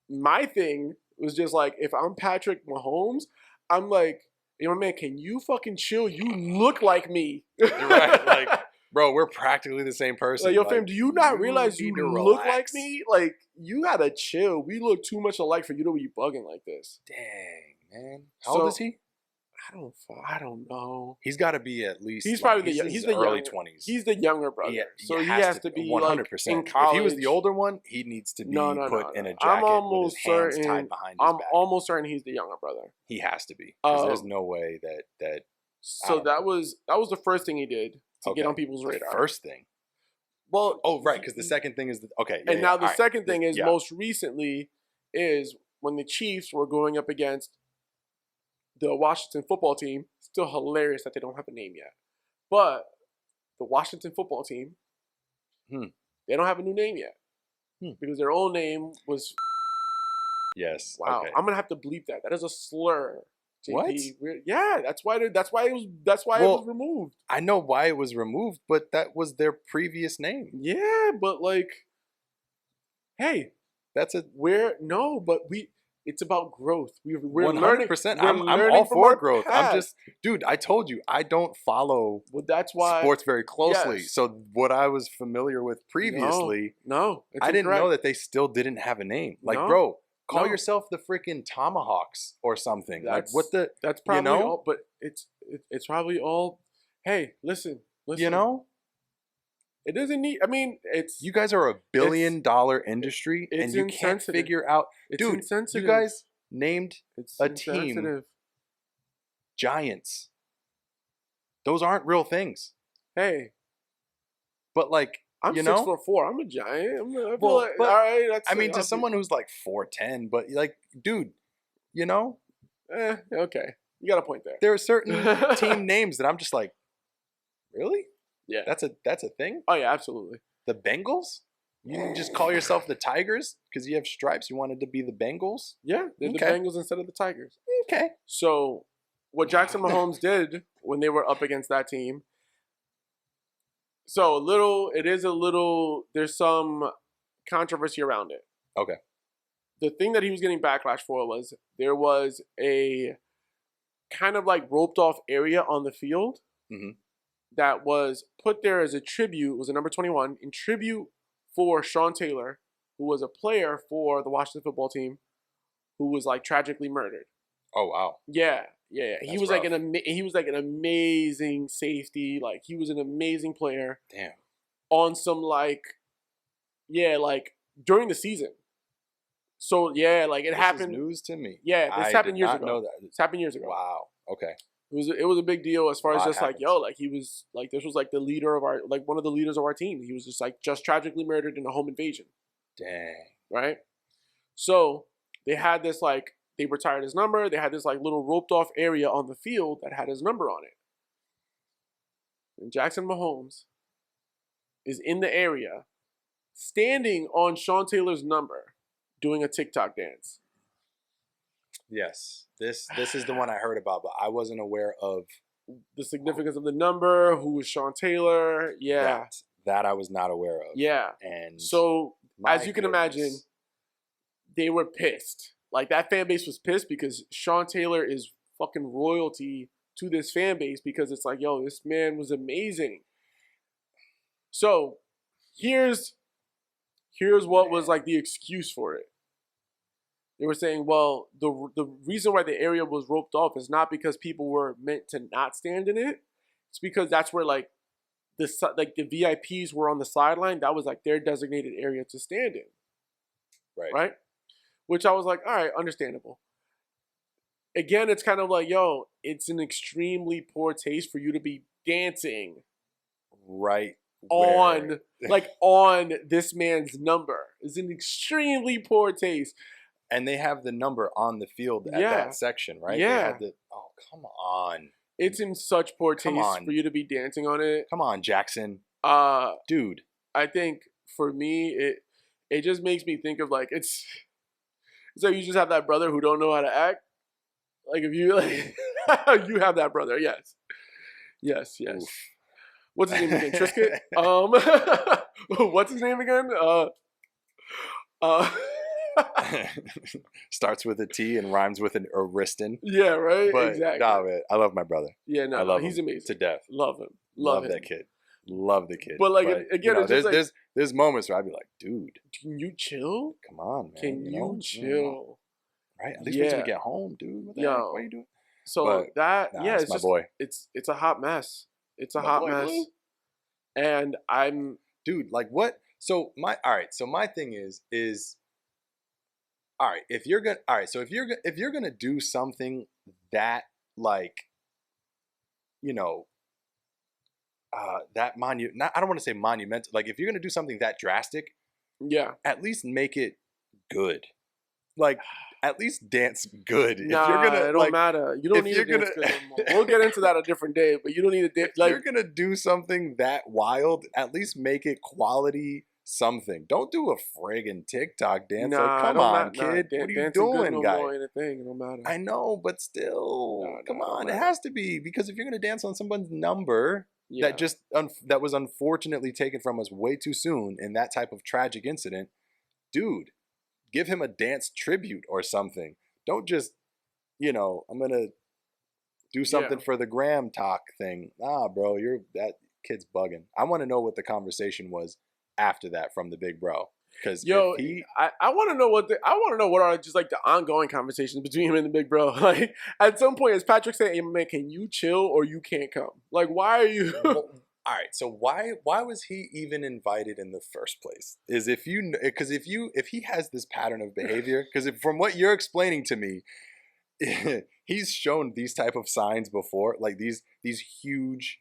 My thing was just like, if I'm Patrick Mahomes, I'm like, man, can you fucking chill? You look like me. Right. Like, bro, we're practically the same person. Like, yo, fam, do you not realize you look like me? Like, you gotta chill. We look too much alike for you to be bugging like this. Dang, man. How old is he? I don't know. He's got to be at least. He's probably he's the early 20s. He's the younger brother, so he has to be 100%. Like in college. If he was the older one, he needs to be put in a jacket with his hands tied behind his back. I'm almost certain he's the younger brother. He has to be, because there's no way that. So that was the first thing he did to get on people's radar. First thing. Well, right, because the second thing is and now the second thing is most recently is when the Chiefs were going up against the Washington football team. Still hilarious that they don't have a name yet. But the Washington football team, they don't have a new name yet. Because their old name was... Yes. Wow. Okay. I'm going to have to bleep that. That is a slur. JP. What? Yeah, that's why it was removed. I know why it was removed, but that was their previous name. Yeah, but like, hey, it's about growth. We're 100%. learning. I'm all for growth. I'm just, dude, I told you, I don't follow that's why sports very closely. Yes. So what I was familiar with previously, I didn't know that they still didn't have a name. Like, bro, call yourself the freaking Tomahawks or something. That's probably all, but it's probably all, hey, listen. It doesn't need. I mean, you guys are $1 billion industry, and you can't figure out, dude. You guys named a team Giants. Those aren't real things. Hey, but like, I'm 6'4". I'm a giant. All right. That's to someone who's like 4'10", but like, dude, okay, you got a point there. There are certain team names that I'm just like, really? Yeah, that's a thing. Oh yeah, absolutely. The Bengals? You didn't just call yourself the Tigers because you have stripes. You wanted to be the Bengals? Yeah, they're the Okay. Bengals instead of the Tigers. Okay. So what Jackson Mahomes did when they were up against that team. So there's some controversy around it. Okay. The thing that he was getting backlash for was there was a kind of like roped off area on the field that was put there as a tribute. It was a number 21 in tribute for Sean Taylor, who was a player for the Washington football team, who was like tragically murdered. Oh wow. Yeah. He That's was rough. he was like an amazing safety. Like he was an amazing player. Damn. On some like during the season. So yeah, like it This happened. is news to me. Yeah, this happened years I ago. did not know that. This happened years ago. Wow. Okay. It was a big deal as far as Lot just happens. like, yo, like he was like, this was like the leader of our, like one of the leaders of our team. He was just like just tragically murdered in a home invasion. Dang. Right. So they had this like, they retired his number. They had this like little roped off area on the field that had his number on it. And Jackson Mahomes is in the area standing on Sean Taylor's number doing a TikTok dance. Yes. This is the one I heard about, but I wasn't aware of The significance of the number, who was Sean Taylor. Yeah. that I was not aware of. Yeah. And So, my as you can imagine, goodness. they were pissed. Like, that fan base was pissed because Sean Taylor is fucking royalty to this fan base because it's like, yo, this man was amazing. So, here's what was like the excuse for it. They were saying, well, the reason why the area was roped off is not because people were meant to not stand in it. It's because that's where like the VIPs were on the sideline. That was like their designated area to stand in. Right? Which I was like, all right, understandable. Again, it's kind of like, yo, it's an extremely poor taste for you to be dancing right on this man's number. It's an extremely poor taste. And they have the number on the field at that section, right? Yeah. Oh, come on. It's in such poor Come taste on. for you to be dancing on it. Come on, Jackson. Dude. I think for me, it just makes me think of like it's like you just have that brother who don't know how to act. Like if you like you have that brother, yes. Oof. What's his name again? Trisket? What's his name again? Starts with a T and rhymes with an Ariston. Yeah, right? But exactly. nah, man, I love my brother. Yeah, no, I love he's him amazing. to death. Love him. Love him. that kid. Love the kid. But like again, it's there's, just like, there's moments where I'd be like, dude, can you chill? come on, man. Can you know? chill? Right? At least wait till Yeah. we get home, dude. What the Yo. heck? What are you doing? So But, that it's it's my just boy. it's a hot mess. It's a My hot boy, mess. Blue. And I'm Dude, like what? So my thing is all right, if you're gonna do something that like, you know, I don't want to say monumental. Like if you're gonna do something that drastic, yeah. at least make it good. Like at least dance good. Nah, if you're gonna, it don't like, matter. You don't if need you're to dance gonna- good no more. We'll get into that a different day, but you don't need to dance. if Like you're gonna do something that wild, at least make it quality something. Don't do a friggin' TikTok dance. Like, come on, kid. What are you doing, guy? Anything, it don't matter. I know, but still, No, come no, on. no. It has to be, because if you're gonna dance on someone's number Yeah. that just that was unfortunately taken from us way too soon in that type of tragic incident, dude, give him a dance tribute or something. Don't just, I'm gonna do something for the gram talk thing. Nah, bro, that kid's bugging. I want to know what the conversation was after that from the big bro. Because I want to know what are just like the ongoing conversations between him and the big bro. Like at some point, as Patrick said, "Hey man, can you chill or you can't come?" Like why are you? All right, so why was he even invited in the first place? Is if he has this pattern of behavior, because from what you're explaining to me, he's shown these type of signs before, like these huge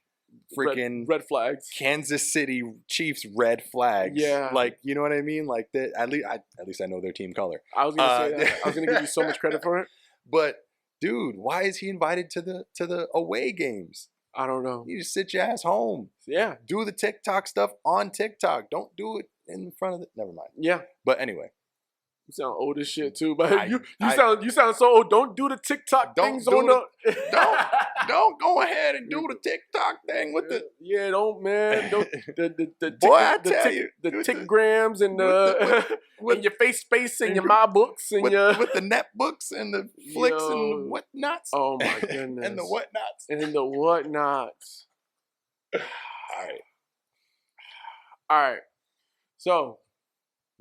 freaking red flags. Kansas City Chiefs red flags. Yeah. Like, you know what I mean? Like that. At least I know their team color. I was gonna say that. I was gonna give you so much credit for it. But dude, why is he invited to the away games? I don't know. You just sit your ass home. Yeah. Do the TikTok stuff on TikTok. Don't do it in front of the. Never mind. Yeah. But anyway, You sound old as shit too, but I- you sound so old. Don't do the TikTok Don't things do on the. don't go ahead and do the TikTok thing with the. Yeah, don't man. Don't the Boy, I tell you, the with the- tickgrams and with- and your face space and and your your- my books and with, your with the netbooks and the flicks and Yo. the whatnots. oh my goodness and the whatnots. and the whatnots. All right, All right, so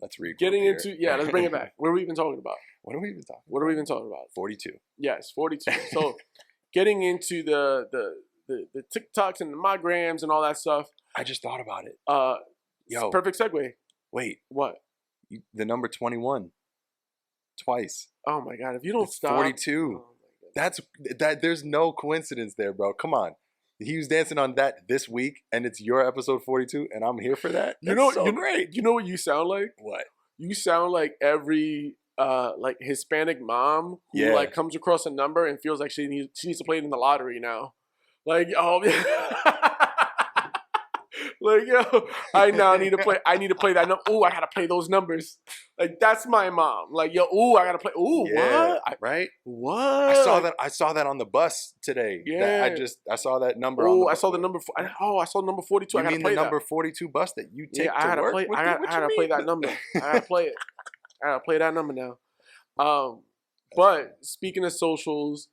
let's regroup getting here. into let's bring it back. What have we been talking about? What are we even talking? What are we even talking about? 42. Yes, 42. So getting into the TikToks and the migrams and all that stuff. I just thought about it. Yo, Perfect segue. wait, What? the number 21, twice. Oh my god! If you don't It's stop. 42. Oh my God. That. There's no coincidence there, bro. Come on. He was dancing on that this week, and it's your episode 42, and I'm here for that. That's so great. You know what you sound like? What? You sound like every like Hispanic mom who Yeah. like comes across a number and feels like she needs to play it in the lottery now. Like like yo, I now need to play. I need to play that number. Oh, I gotta play those numbers. Like that's my mom. Like yo, oh, I gotta play. Oh, Yeah, what? right? What? I saw that on the bus today. Yeah. I saw that number. on Oh, the I saw the number. I saw number 42. You I gotta mean play the number that. 42 bus that you take Yeah, I to gotta work? play. What I you gotta play mean? that number. I gotta play it. I gotta play that number now. But speaking of socials,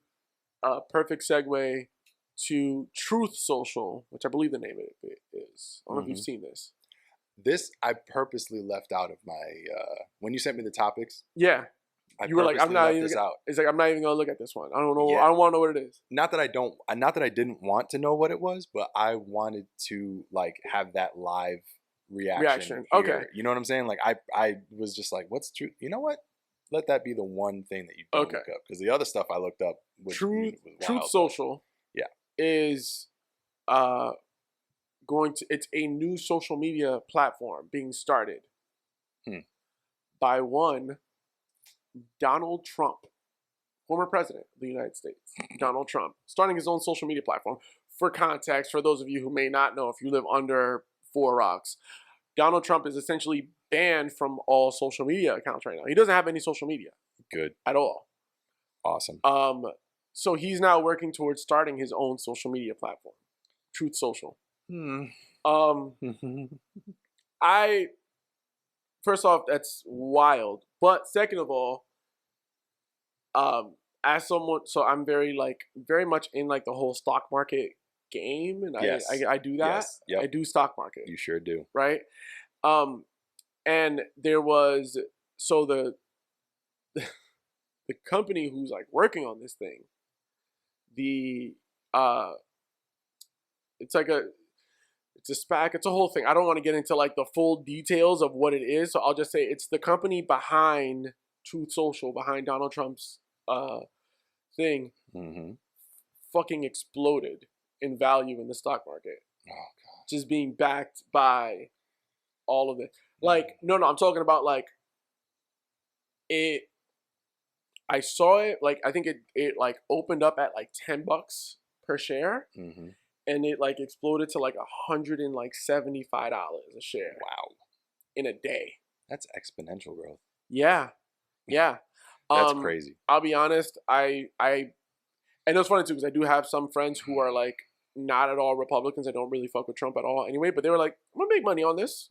perfect segue to Truth Social, which I believe the name of it is. I don't know if you've seen this. This I purposely left out of my. When you sent me the topics, Yeah, I you were like, I'm purposely not left even. this out. It's like I'm not even gonna look at this one. I don't know. Yeah. I don't want to know what it is. Not that I don't. Not that I didn't want to know what it was, but I wanted to like have that live reaction. Okay. here. You know what I'm saying? Like I was just like, what's true? You know what? Let that be the one thing that you don't Okay. look up, because the other stuff I looked up was Truth wild. Social. Yeah. Is it's a new social media platform being started by one Donald Trump, former president of the United States. Donald Trump starting his own social media platform. For context, for those of you who may not know, if you live under 4 rocks, Donald Trump is essentially banned from all social media accounts right now. He doesn't have any social media Good. at all. Awesome. So he's now working towards starting his own social media platform, Truth Social. First off, that's wild. But second of all, as someone, so I'm very much in like the whole stock market game, and Yes. I do that. Yes. Yep. I do stock market, You sure do. right? And there was the company who's like working on this thing, it's a SPAC. It's a whole thing. I don't want to get into like the full details of what it is. So I'll just say it's the company behind Truth Social, behind Donald Trump's thing, fucking exploded in value in the stock market. Oh god. Just being backed by all of it. Like, no, I'm talking about like it. I saw it, like, I think it like opened up at like $10 per share. And it like exploded to like $175 a share. Wow. In a day. That's exponential growth. Yeah. That's crazy. I'll be honest. And it's funny too, because I do have some friends who are like not at all Republicans. I don't really fuck with Trump at all anyway, but they were like, I'm gonna make money on this.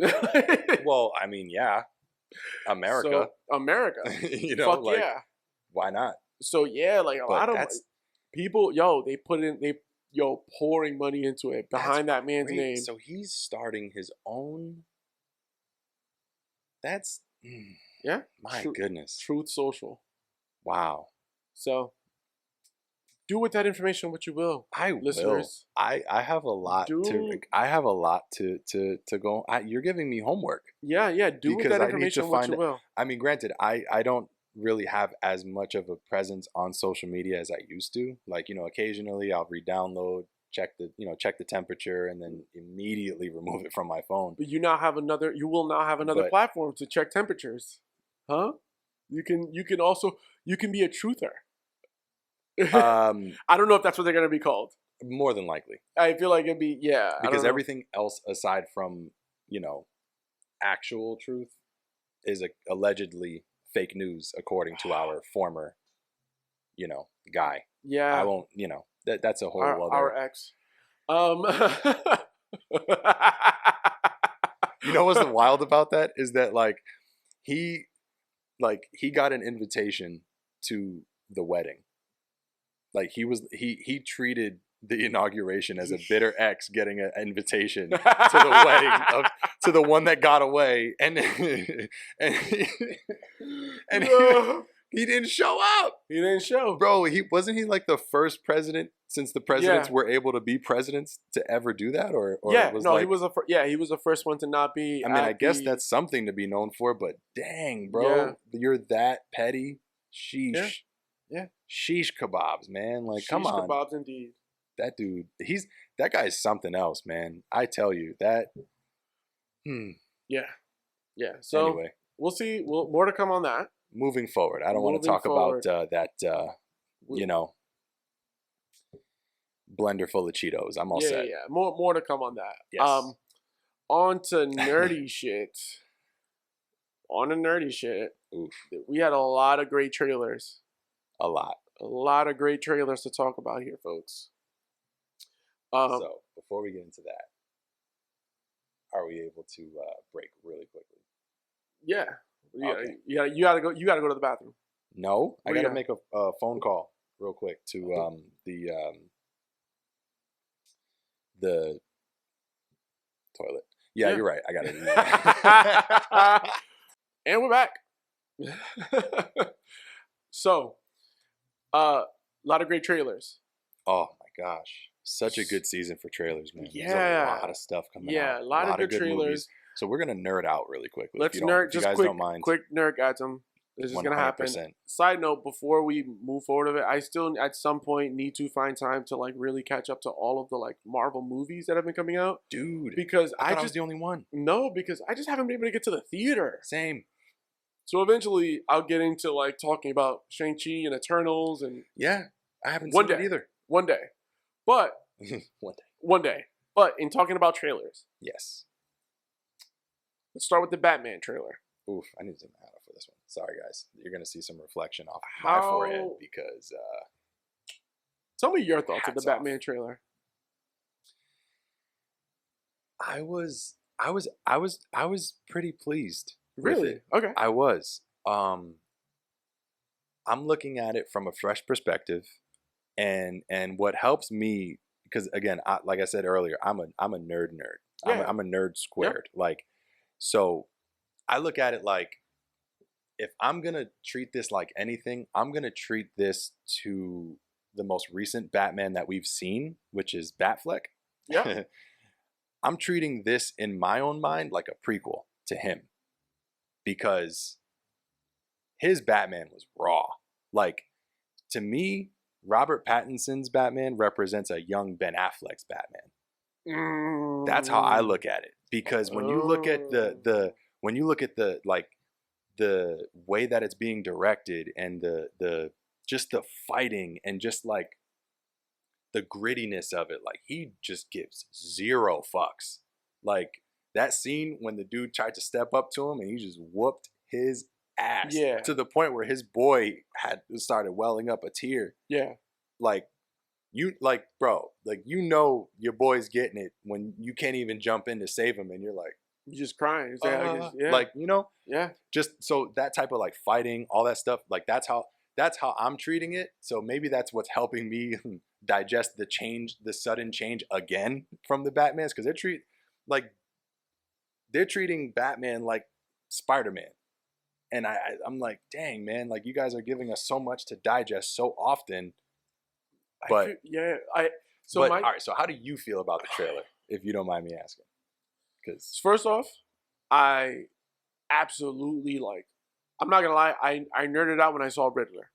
Well, I mean, yeah. America. So, America. You know, Fuck like, yeah. why not? So yeah, like a But lot of that's- people, pouring money into it behind that man's Great. name. So he's starting his own. That's Yeah. my goodness. Truth Social. Wow. So do with that information what you will. I Listeners. will. I have a lot to. Do- I have a lot to go. You're giving me homework. Yeah. Do with Because that I need to information what find you will. I mean, granted, I don't really have as much of a presence on social media as I used to. Like, you know, occasionally I'll re-download, check the temperature, and then immediately remove it from my phone. But you will now have another But- platform to check temperatures. Huh? You can be a truther. Um, I don't know if that's what they're gonna be called. More than likely. I feel like it'd be Because everything else aside from, actual truth is allegedly fake news according to our former, guy. Yeah. I won't, that's a whole other. Our ex. You know what's wild about that is that he got an invitation to the wedding. Like he treated the inauguration as a bitter ex getting an invitation to the wedding to the one that got away, and he didn't show up. He didn't show, bro. He wasn't like the first president since the presidents were able to be presidents to ever do that, or yeah, was no, he was he was the first one to not be. I mean, I guess that's something to be known for, but dang, bro, you're that petty. Sheesh. Yeah. Sheesh kebabs, man. Like, come on. Sheesh kebabs, indeed. That dude, that guy is something else, man. I tell you that. Yeah. So anyway, we'll see. More to come on that. Moving forward, I don't want to talk about that. Blender full of Cheetos. I'm all set. Yeah. More to come on that. Yes. On to nerdy shit. On to nerdy shit. Oof. We had a lot of great trailers. A lot of great trailers to talk about here, folks. So before we get into that, are we able to break really quickly? Yeah. Okay. You gotta go. You gotta go to the bathroom. No, I gotta make a phone call real quick to the toilet. Yeah, you're right. I gotta do that. And we're back. So, a lot of great trailers. Oh my gosh. Such a good season for trailers, man. Yeah. There's a lot of stuff coming out. Yeah, a lot of good trailers. Movies. So we're going to nerd out really quickly. Let's if you nerd, just quick nerd atom. This is going to happen. Side note, before we move forward of it, I still at some point need to find time to really catch up to all of the Marvel movies that have been coming out. Dude. Because I was the only one. No, because I just haven't been able to get to the theater. Same. So eventually I'll get into talking about Shang-Chi and Eternals and yeah, I haven't seen it either. One day. But one day. But in talking about trailers. Yes. Let's start with the Batman trailer. Oof, I need to take my hat off for this one. Sorry guys. You're going to see some reflection off my forehead because tell me your thoughts of the Batman trailer. I was pretty pleased. Really? Okay. I was. I'm looking at it from a fresh perspective, and what helps me, because again, like I said earlier, I'm a nerd. Yeah. I'm a nerd squared. Yep. So I look at it like, if I'm gonna treat this like anything, I'm gonna treat this to the most recent Batman that we've seen, which is Batfleck. Yeah. I'm treating this in my own mind like a prequel to him. Because his Batman was raw. To me, Robert Pattinson's Batman represents a young Ben Affleck's Batman. That's how I look at it. Because when you look at the way that it's being directed and the fighting and just the grittiness of it, he just gives zero fucks. That scene when the dude tried to step up to him and he just whooped his ass to the point where his boy had started welling up a tear. Yeah. Bro, you know your boy's getting it when you can't even jump in to save him and you're you're just crying. Yeah. Just so that type of fighting, all that stuff, that's how I'm treating it. So maybe that's what's helping me digest the sudden change again from the Batmans, because they're treating Batman like Spider-Man. And I'm like, dang, man, you guys are giving us so much to digest so often. But all right, so how do you feel about the trailer, if you don't mind me asking? Because first off, I absolutely I'm not gonna lie, I nerded out when I saw Riddler.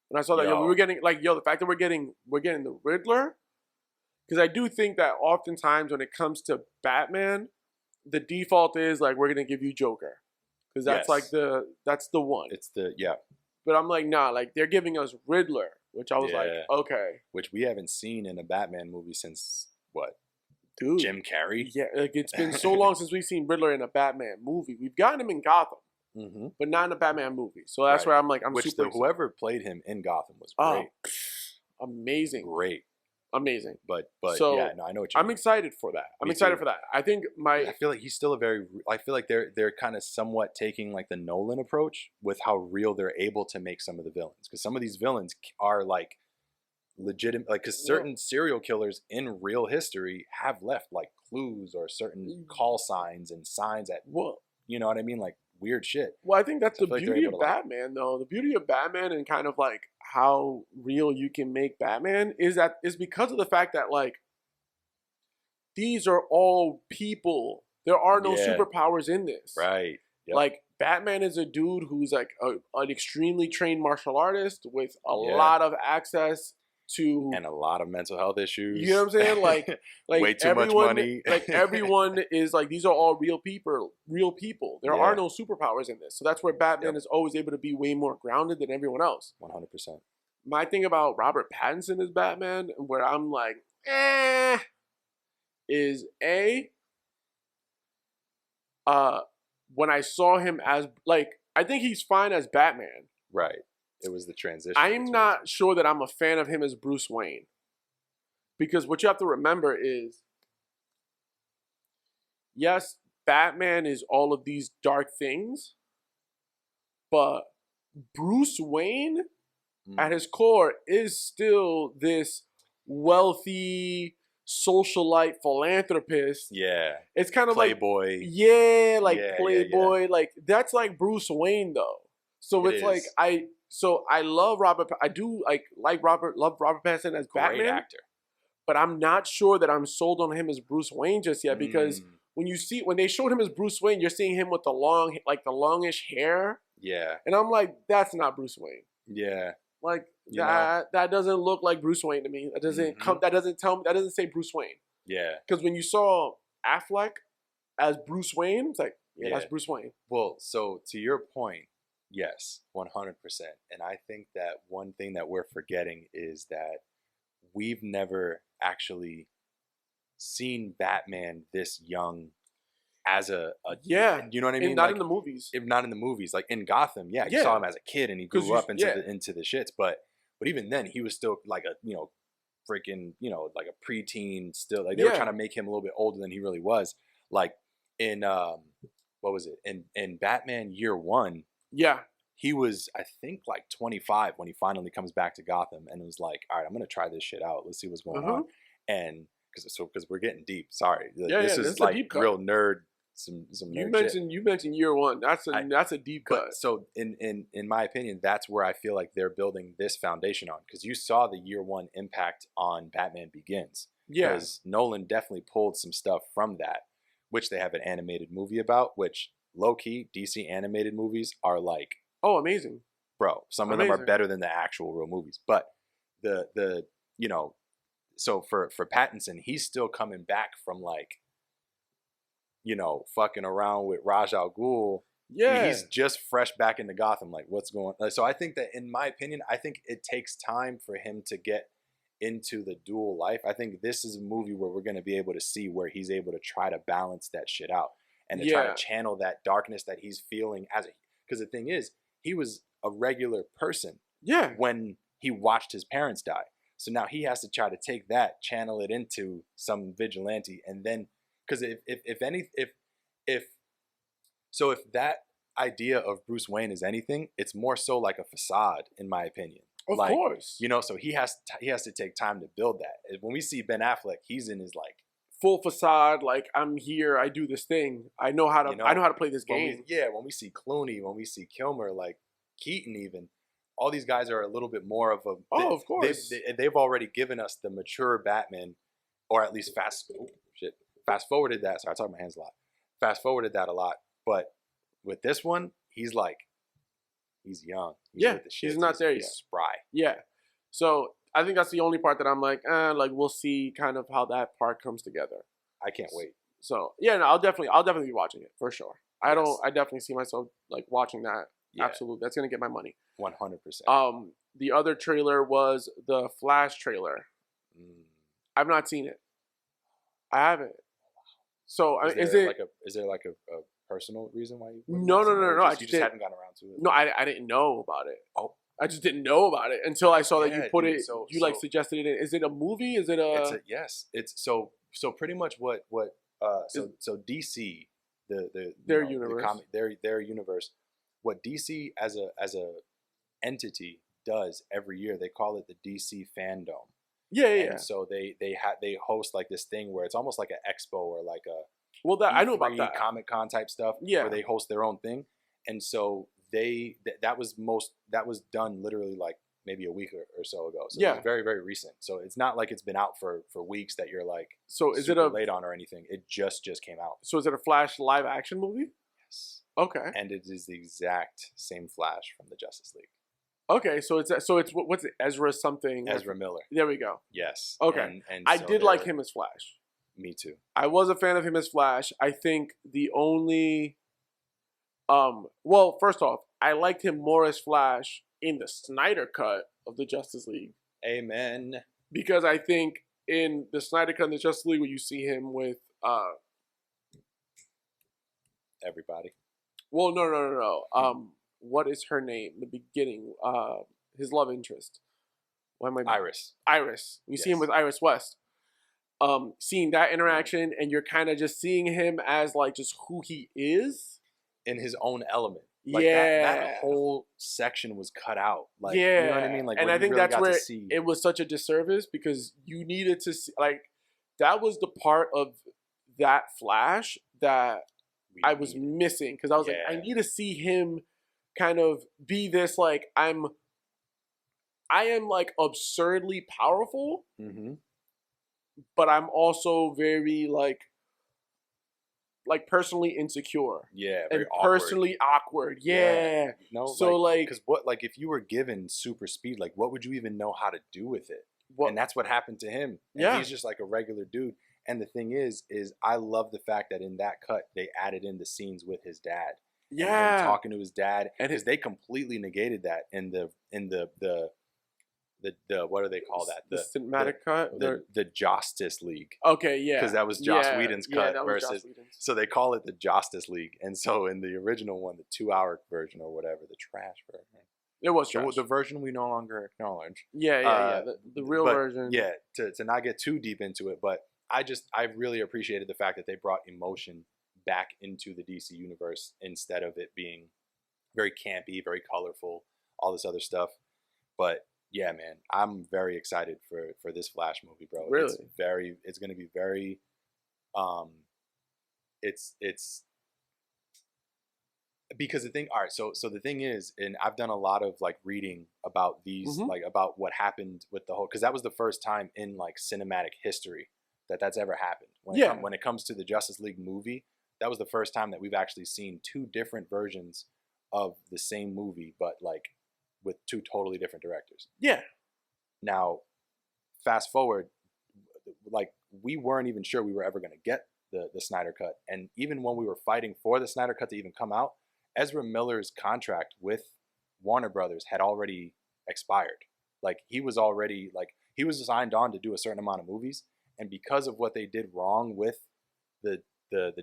When I saw that, we were getting the fact that we're getting the Riddler, because I do think that oftentimes when it comes to Batman, the default is we're gonna give you Joker, because that's that's the one. It's the But I'm nah, they're giving us Riddler, which I was like, Yeah. okay, which we haven't seen in a Batman movie since what? dude. Jim Carrey. Yeah, like it's been so long since we've seen Riddler in a Batman movie. We've gotten him in Gotham, Mm-hmm. but not in a Batman movie. So that's Right. where I'm like, I'm Which super excited. whoever played him in Gotham was Oh, great, amazing, amazing. But So, yeah, no, I know what you I'm mean. excited for that. I'm Me excited too. for that. I think I feel like he's still I feel like they're kind of somewhat taking like the Nolan approach with how real they're able to make some of the villains, because some of these villains are like legitimate, like because certain serial killers in real history have left like clues or certain call signs and signs at, you know what I mean, like weird shit. Well, I think that's So I the feel like they're beauty able of to, like- Batman, though. The beauty of Batman and kind of like how real you can make Batman is because of the fact that like these are all people. There are no Yeah. superpowers in this. Right. Yep. Like Batman is a dude who's like an extremely trained martial artist with a Yeah. lot of access to and a lot of mental health issues. You know what I'm saying? Like way too much everyone, money. like everyone is like these are all real people. Real people. There are Yeah. no superpowers in this, so that's where Batman Yep. is always able to be way more grounded than everyone else. 100%. My thing about Robert Pattinson as Batman, where I'm like, is when I saw him as like, I think he's fine as Batman. Right. It was the transition. I'm not sure that I'm a fan of him as Bruce Wayne. Because what you have to remember is, yes, Batman is all of these dark things, but Bruce Wayne at his core is still this wealthy socialite philanthropist. Yeah. It's kind of Playboy. like, yeah, like Yeah, Playboy. Like that's like Bruce Wayne though. So It it's like is. I love Robert. I do love Robert Pattinson as Great Batman, actor. but I'm not sure that I'm sold on him as Bruce Wayne just yet because when they showed him as Bruce Wayne, you're seeing him with the longish hair, Yeah. and I'm like, that's not Bruce Wayne. Yeah. Like You that doesn't look like Bruce Wayne to me. That doesn't That doesn't tell me. That doesn't say Bruce Wayne. Yeah. Because when you saw Affleck as Bruce Wayne, it's like, yeah, that's Yeah. Bruce Wayne. Well, so to your point, yes, 100%. And I think that one thing that we're forgetting is that we've never actually seen Batman this young as a Yeah, you know what I mean? not Like, in the movies. if not in the movies, like in Gotham, you Yeah. saw him as a kid and he 'Cause grew you- up into yeah. into the shits. But even then, he was still like a freaking like a preteen still. Like they were Yeah. trying to make him a little bit older than he really was. Like in what was it in Batman Year One? Yeah, He was, I think, like 25 when he finally comes back to Gotham and was like, all right, I'm gonna try this shit out. Let's see what's going on. And because we're getting deep. Sorry, this this is is a like deep cut. real nerd. Some you nerd shit. mentioned Year One. That's a deep cut. But so in my opinion, that's where I feel like they're building this foundation on, because you saw the Year One impact on Batman Begins. Yeah, Because Nolan definitely pulled some stuff from that, which they have an animated movie about. Which low key DC animated movies are like, oh, amazing. bro, some of them are Amazing. better than the actual real movies. But the so for Pattinson, he's still coming back from like, fucking around with Ra's al Ghul. Yeah, He's just fresh back into Gotham. Like, what's going on? So I think that, in my opinion, I think it takes time for him to get into the dual life. I think this is a movie where we're going to be able to see where he's able to try to balance that shit out and to try Yeah. to channel that darkness that he's feeling because the thing is, he was a regular person yeah, when he watched his parents die. So now he has to try to take that, channel it into some vigilante, and then because if that idea of Bruce Wayne is anything, it's more so like a facade, in my opinion. of Like, course. so he has to take time to build that. When we see Ben Affleck, he's in his like Full facade, like I'm here, I do this thing. I know how to play this game. when we see Clooney, when we see Kilmer, like Keaton, even all these guys are a little bit more of a. Of course. They've already given us the mature Batman, or at least fast forwarded that. Sorry, I talk my hands a lot. Fast forwarded that a lot, but with this one, he's like, he's young. Yeah, with the shits. he's not there he's yet. Spry. Yeah. So I think that's the only part that I'm like we'll see kind of how that part comes together. I can't wait. So yeah, no, I'll definitely be watching it for sure. I Yes. definitely see myself like watching that Yeah. Absolutely, that's gonna get my money. 100%. The other trailer was the Flash trailer. I've not seen it. I haven't. So is there like a personal reason why you? No. You just hadn't gotten around to it. No, I didn't know about it. Oh, I just didn't know about it until I saw that you put dude, it. so- You like so- suggested it. Is it a movie? Is it a? Yes. It's so pretty much what so DC Their the universe. their universe. What DC as a entity does every year, they call it the DC Fandom. Yeah. And so they host like this thing where it's almost like an expo or like a Well, I know about E3 that. Comic-Con type stuff. Yeah. Where they host their own thing, and so that was done literally like maybe a week or so ago. So Yeah. it was very, very recent. So it's not like it's been out for weeks that you're like So is it super a? late on or anything. It just came out. So is it a Flash live action movie? Yes. Okay. And it is the exact same Flash from the Justice League. Okay. So it's what's it? Ezra something. Ezra Miller. There we go. Yes. Okay. And I so did like they're- him as Flash. Me too. I was a fan of him as Flash. I think the only, well, first off, I liked him more as Flash in the Snyder cut of the Justice League Amen. because I think in the Snyder cut of the Justice League, where you see him with, Everybody. well, no. What is her name? The beginning, his love interest. Why am I? Iris. Iris. You see him Yes. with Iris West. Seeing that interaction, and you're kind of just seeing him as like just who he is. In his own element. Like Yeah. that whole section was cut out. Like, yeah, you know what I mean? Like, and where I you think really that's got to where see. it was such a disservice because you needed to see, like, that was the part of that Flash that we I was needed. missing because I was like, I Yeah. need to see him kind of be this like I am like absurdly powerful, Mhm. but I'm also very like personally insecure Yeah, very and awkward. personally awkward. Yeah. No, So, like- because what, like, if you were given super speed, like, what would you even know how to do with it? What, And that's what happened to him. And Yeah. he's just like a regular dude. And the thing is I love the fact that in that cut they added in the scenes with his dad. And him yeah. talking to his dad, And because they completely negated that in the what do they call that? The cinematic cut. The Justice League. Okay, yeah. Because that was Joss Yeah, Whedon's yeah, cut that was Joss versus. Whedon's. So they call it the Justice League, and so in the original one, the 2-hour version or whatever, the trash version, It was trash. the version we no longer acknowledge. Yeah. The real but, version. Yeah, to not get too deep into it, but I really appreciated the fact that they brought emotion back into the DC universe instead of it being very campy, very colorful, all this other stuff. But yeah, man, I'm very excited for this Flash movie, bro. Really? It's going to be very, it's because the thing, all right, so the thing is, and I've done a lot of like reading about these, Mhm. like about what happened with the whole, because that was the first time in like cinematic history that's ever happened. When it comes to the Justice League movie, that was the first time that we've actually seen two different versions of the same movie, but like with two totally different directors. Yeah. Now, fast forward, like we weren't even sure we were ever going to get the Snyder Cut. And even when we were fighting for the Snyder Cut to even come out, Ezra Miller's contract with Warner Brothers had already expired. Like he was signed on to do a certain amount of movies. And because of what they did wrong with the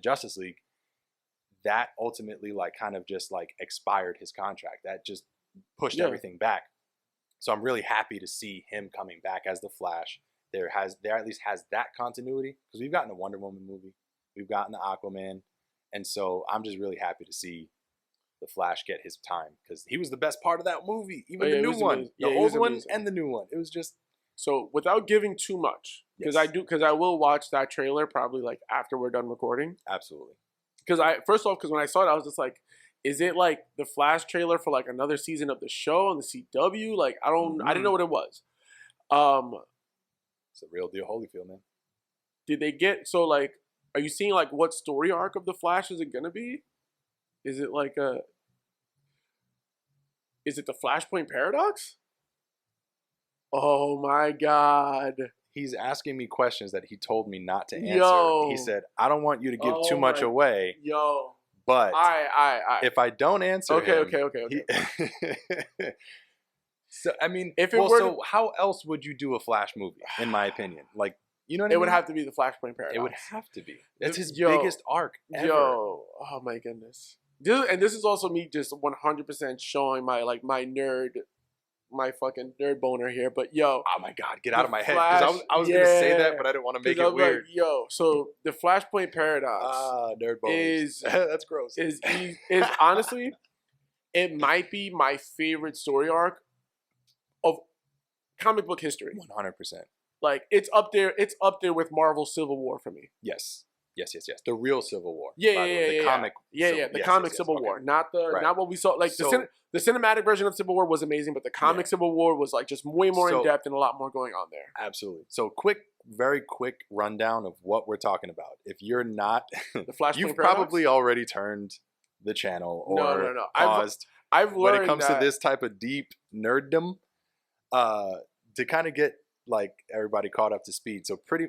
Justice League, that ultimately like kind of just like expired his contract. That just pushed everything back. So I'm really happy to see him coming back as the Flash. There at least has that continuity, because we've gotten a Wonder Woman movie, we've gotten the Aquaman, and so I'm just really happy to see the Flash get his time, because he was the best part of that movie, even the it new was one, amazing. the Yeah, he old was one amazing. and the new one. It was just So without giving too much, because Yes. I will watch that trailer probably like after we're done recording. absolutely. Because because when I saw it, I was just like, is it like the Flash trailer for like another season of the show on the CW? Like I didn't know what it was. It's a real deal Holyfield, man. Did they get like? Are you seeing like what story arc of the Flash is it gonna be? Is it like Is it the Flashpoint paradox? Oh my God! He's asking me questions that he told me not to answer. Yo. He said, I don't want you to give Oh too much my- away, Yo, But All right. if I don't answer Okay. So I mean, If it were so how else would you do a Flash movie? In my opinion, like you know what I mean? It would have to be the Flashpoint Paradox. It would have to be. That's his Yo, biggest arc ever. Yo, oh my goodness. This is also me just 100% showing my fucking nerd boner here. But yo, Oh my God, get out of my head. Flash, Because I was gonna say that, yeah. but I didn't want to make 'cause it I'm weird. like, yo, so the Flashpoint Paradox Nerd boners. That's gross. is honestly, it might be my favorite story arc of comic book history. 100%. Like it's up there with Marvel Civil War for me. Yes. The real Civil War. Yeah, by the way. yeah. The comic. The comic Civil War, not what we saw. Like So- the cinematic version of Civil War was amazing, but the comic Civil War was like just way more in depth and a lot more going on there. Absolutely. So very quick rundown of what we're talking about. If you're not, The Flashpoint you've Paradox? probably already turned the channel or No. paused. I've learned When it comes that to this type of deep nerddom, to kind of get like everybody caught up to speed. So pretty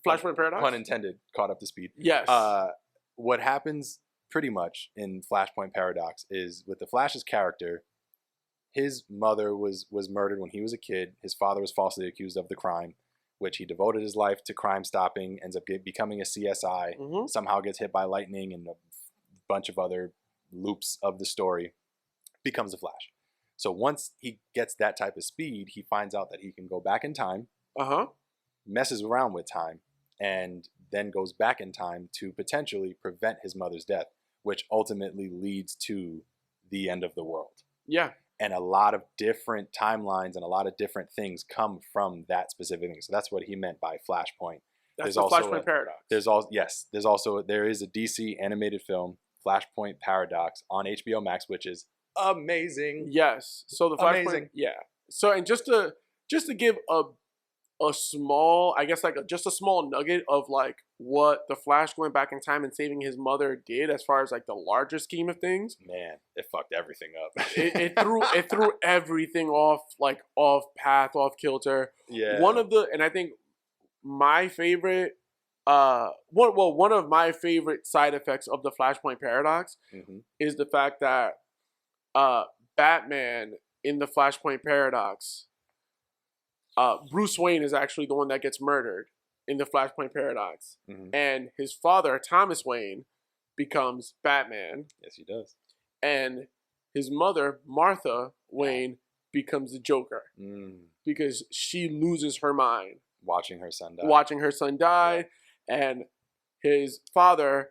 Flashpoint Paradox, pun intended, caught up to speed. Yes. What happens pretty much in Flashpoint Paradox is with the Flash's character, his mother was murdered when he was a kid. His father was falsely accused of the crime, which he devoted his life to crime stopping, ends up becoming a CSI, somehow gets hit by lightning and a bunch of other loops of the story, becomes the Flash. So once he gets that type of speed, he finds out that he can go back in time, messes around with time, and then goes back in time to potentially prevent his mother's death, which ultimately leads to the end of the world. Yeah. And a lot of different timelines and a lot of different things come from that specific thing. So that's what he meant by Flashpoint. That's the Flashpoint Paradox. There is a DC animated film, Flashpoint Paradox, on HBO Max, which is amazing. Yes. So the Flashpoint, Amazing. yeah. So and just to give a small, I guess just a small nugget of like what the Flash going back in time and saving his mother did as far as like the larger scheme of things. Man, it fucked everything up. it threw everything off path, off kilter. Yeah. And I think my favorite one of my favorite side effects of the Flashpoint Paradox is the fact that Batman in the Flashpoint Paradox, Bruce Wayne is actually the one that gets murdered in the Flashpoint Paradox. And his father, Thomas Wayne, becomes Batman. Yes, he does. And his mother, Martha Wayne, becomes the Joker. Because she loses her mind. Watching her son die. Yeah. And his father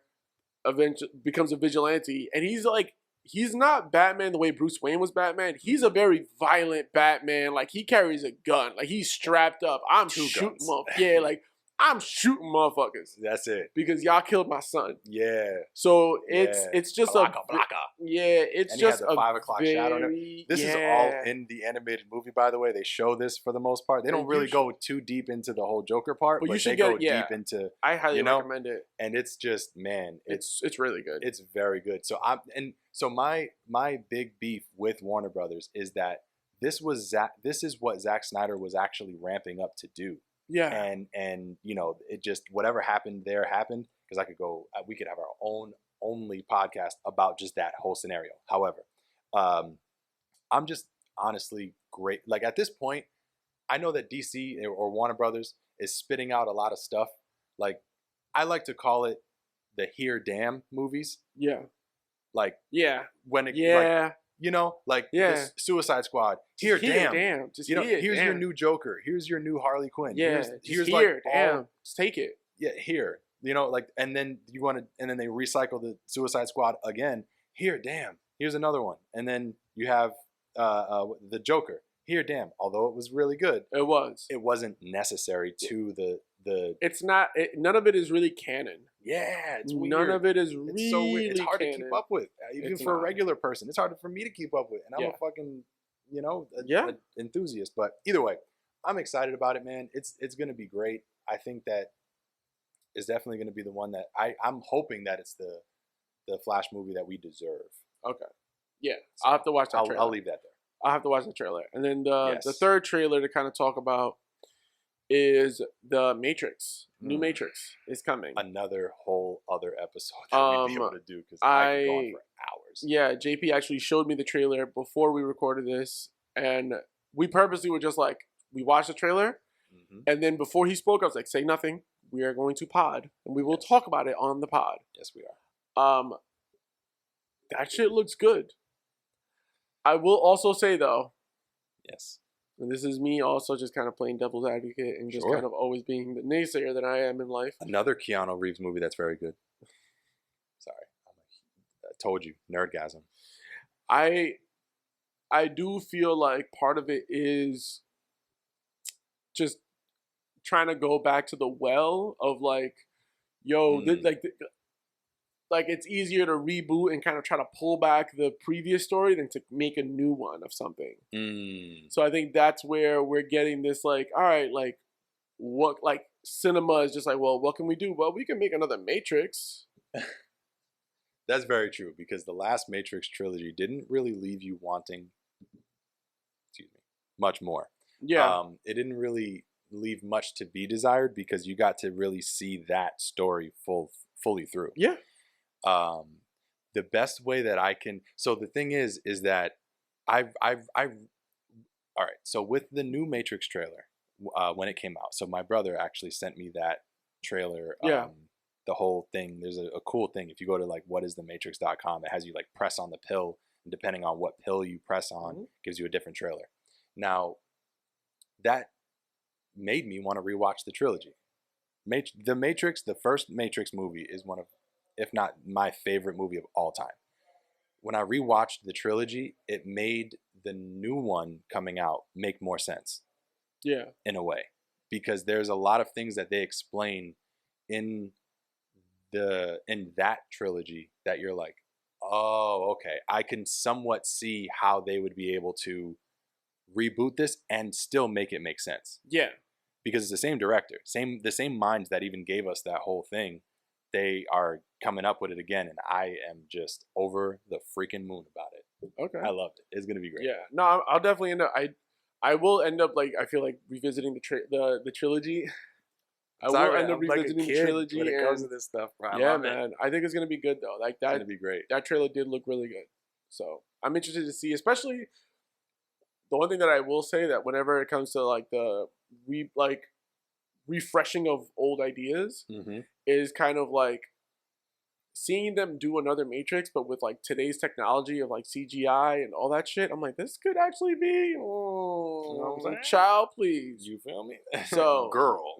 eventually becomes a vigilante. And he's not Batman the way Bruce Wayne was Batman. He's a very violent Batman. Like, he carries a gun. Like, he's strapped up. I'm shooting I'm shooting motherfuckers. That's it. Because y'all killed my son. Yeah. So it's just Blacka. it's And just he had the 5 o'clock shadow on him. This is all in the animated movie, by the way. They show this for the most part. They don't really go too deep into the whole Joker part, but they go deep into. I highly recommend it. And it's just, man, it's really good. It's very good. So my big beef with Warner Brothers is that this is what Zack Snyder was actually ramping up to do. Yeah. And it just, whatever happened there happened, because we could have our own only podcast about just that whole scenario. However, I'm just honestly great. Like, at this point, I know that DC or Warner Brothers is spitting out a lot of stuff. Like, I like to call it the Here Damn movies. Yeah. Like, yeah. When it, yeah. This Suicide Squad. Here's your new Joker. Here's your new Harley Quinn. Yeah. Here's just take it. Yeah, here. And then and then they recycle the Suicide Squad again. Here, damn. Here's another one. And then you have the Joker. Here, damn. Although it was really good, it wasn't necessary to the. It's not. None of it is really canon. Yeah, it's weird. None of it is really. It's so weird. It's hard canon. to keep up with, even for a regular person. It's hard for me to keep up with, and I'm a fucking, an enthusiast. But either way, I'm excited about it, man. It's gonna be great. I think that is definitely gonna be the one that I'm hoping that it's the Flash movie that we deserve. Okay. Yeah, so I'll have to watch that trailer. I'll leave that there. I'll have to watch the trailer, and then the third trailer to kind of talk about is the Matrix. New Matrix is coming. Another whole other episode that we'd be able to do because I could go on for hours. Yeah, JP actually showed me the trailer before we recorded this, and we purposely were just like, we watched the trailer, and then before he spoke, I was like, say nothing. We are going to pod, and we will talk about it on the pod. Yes, we are. That shit looks good. I will also say though, yes, and this is me also just kind of playing devil's advocate and just kind of always being the naysayer that I am in life. Another Keanu Reeves movie that's very good. Sorry, I told you, nerdgasm. I do feel like part of it is just trying to go back to the well of like, yo, like it's easier to reboot and kind of try to pull back the previous story than to make a new one of something. So I think that's where we're getting this like, all right, like what, like cinema is just like, well, what can we do? Well, we can make another Matrix. That's very true because the last Matrix trilogy didn't really leave you wanting, much more. Yeah. It didn't really leave much to be desired because you got to really see that story fully through. Yeah. The best way that I can, so the thing is that all right. So with the new Matrix trailer, when it came out, so my brother actually sent me that trailer. Yeah. The whole thing. There's a cool thing. If you go to like whatisthematrix.com, it has you like press on the pill, and depending on what pill you press on, gives you a different trailer. Now, that made me want to rewatch the trilogy. The Matrix, the first Matrix movie, is one of, if not my favorite movie of all time. When I rewatched the trilogy, it made the new one coming out make more sense. Yeah. In a way. Because there's a lot of things that they explain in that trilogy that you're like, oh, okay. I can somewhat see how they would be able to reboot this and still make it make sense. Yeah. Because it's the same director, the same minds that even gave us that whole thing. They are coming up with it again, and I am just over the freaking moon about it. Okay. I loved it. It's gonna be great. Yeah. No, I'll definitely end up. I will end up like, I feel like revisiting the trilogy. I will end up revisiting the trilogy when it comes to this stuff, bro. Yeah, man. I think it's gonna be good though. Like that. It's gonna be great. That trailer did look really good. So I'm interested to see, especially the one thing that I will say that whenever it comes to like the refreshing of old ideas is kind of like seeing them do another Matrix, but with like today's technology of like CGI and all that shit. I'm like, this could actually be like, child, please. You feel me? So girl.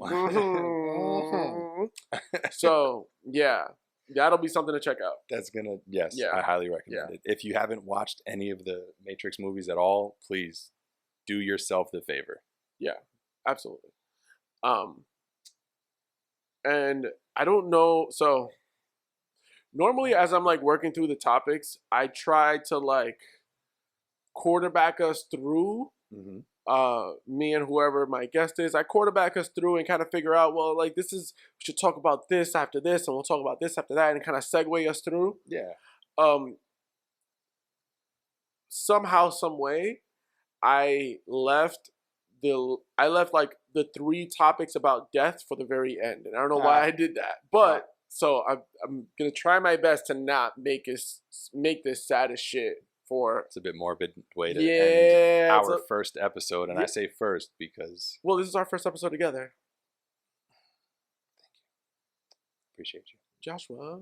So yeah, that'll be something to check out. That's gonna I highly recommend it. If you haven't watched any of the Matrix movies at all, please do yourself the favor. Yeah, absolutely. And I don't know, so normally as I'm like working through the topics, I try to like quarterback us through me and whoever my guest is. I quarterback us through and kind of figure out, well, like we should talk about this after this, and we'll talk about this after that, and kind of segue us through. Yeah. Somehow, some way, I left like the 3 topics about death for the very end, and I don't know why I did that, but so I'm gonna try my best to not make this sad as shit. It's a bit morbid way to end our first episode, and I say first because this is our first episode together. Thank you, appreciate you, Joshua.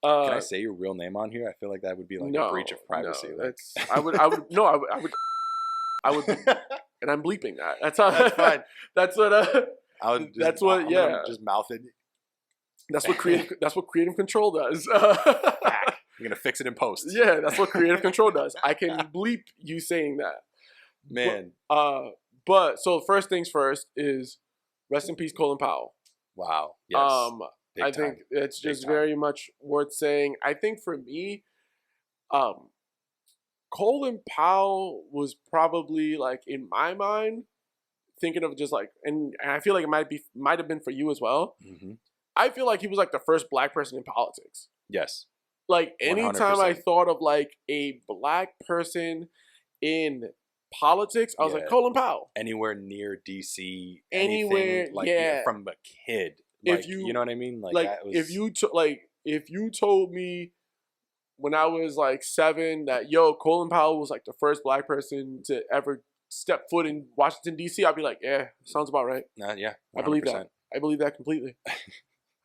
Can I say your real name on here? I feel like that would be like a breach of privacy. No, I would, and I'm bleeping that. That's how. That's fine. That's what. I'm just mouth it. That's what creative control does. You're gonna fix it in post. Yeah, that's what creative control does. I can bleep you saying that, man. But so first things first is rest in peace, Colin Powell. Wow. Yes. I think it's just very much worth saying. I think for me, Colin Powell was probably like in my mind thinking of just like, and I feel like it might have been for you as well. I feel like he was like the first black person in politics. Yes. Like anytime 100%. I thought of like a black person in politics, I was like Colin Powell. Anywhere near DC, anywhere, from a kid. Like, if you, you know what I mean? Like, like that was, if you told me when I was like 7 that Colin Powell was like the first black person to ever step foot in Washington D.C., I'd be like, yeah, sounds about right. yeah, 100%. I believe that. I believe that completely.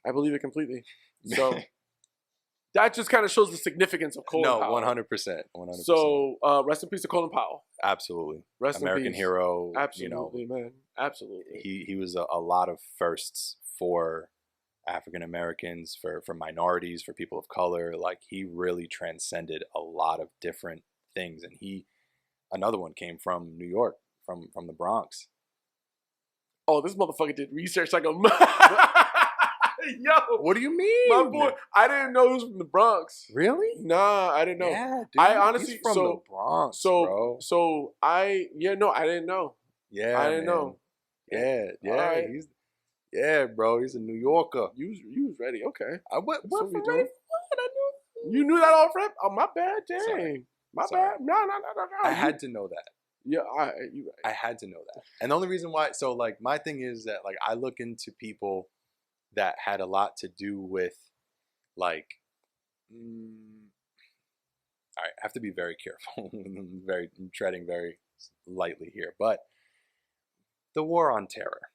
I believe it completely. So that just kind of shows the significance of Colin Powell. 100%. 100%. So rest in peace to Colin Powell. Absolutely. Rest American in peace. hero. Absolutely, man. Absolutely. He was a lot of firsts for African Americans, for minorities, for people of color. Like, he really transcended a lot of different things. And another one came from New York, from the Bronx. Oh, this motherfucker did research like a Yo, What do you mean? my boy, I didn't know he was from the Bronx. Really? Nah, I didn't know. Yeah, dude. I honestly, he's from the Bronx, bro. I didn't know. Yeah, I didn't man. know. Yeah. Right. Bro. He's a New Yorker. You was ready? Okay. What What for we ready? doing? What? I knew. You knew that all, Fred? Oh, my bad. Dang. Sorry. My Sorry. bad. No. I had to know that. Yeah, you right. I had to know that. And the only reason why, so like, my thing is that, like, I look into people that had a lot to do with, like, all right, I have to be very careful. I'm treading very lightly here, but the war on terror.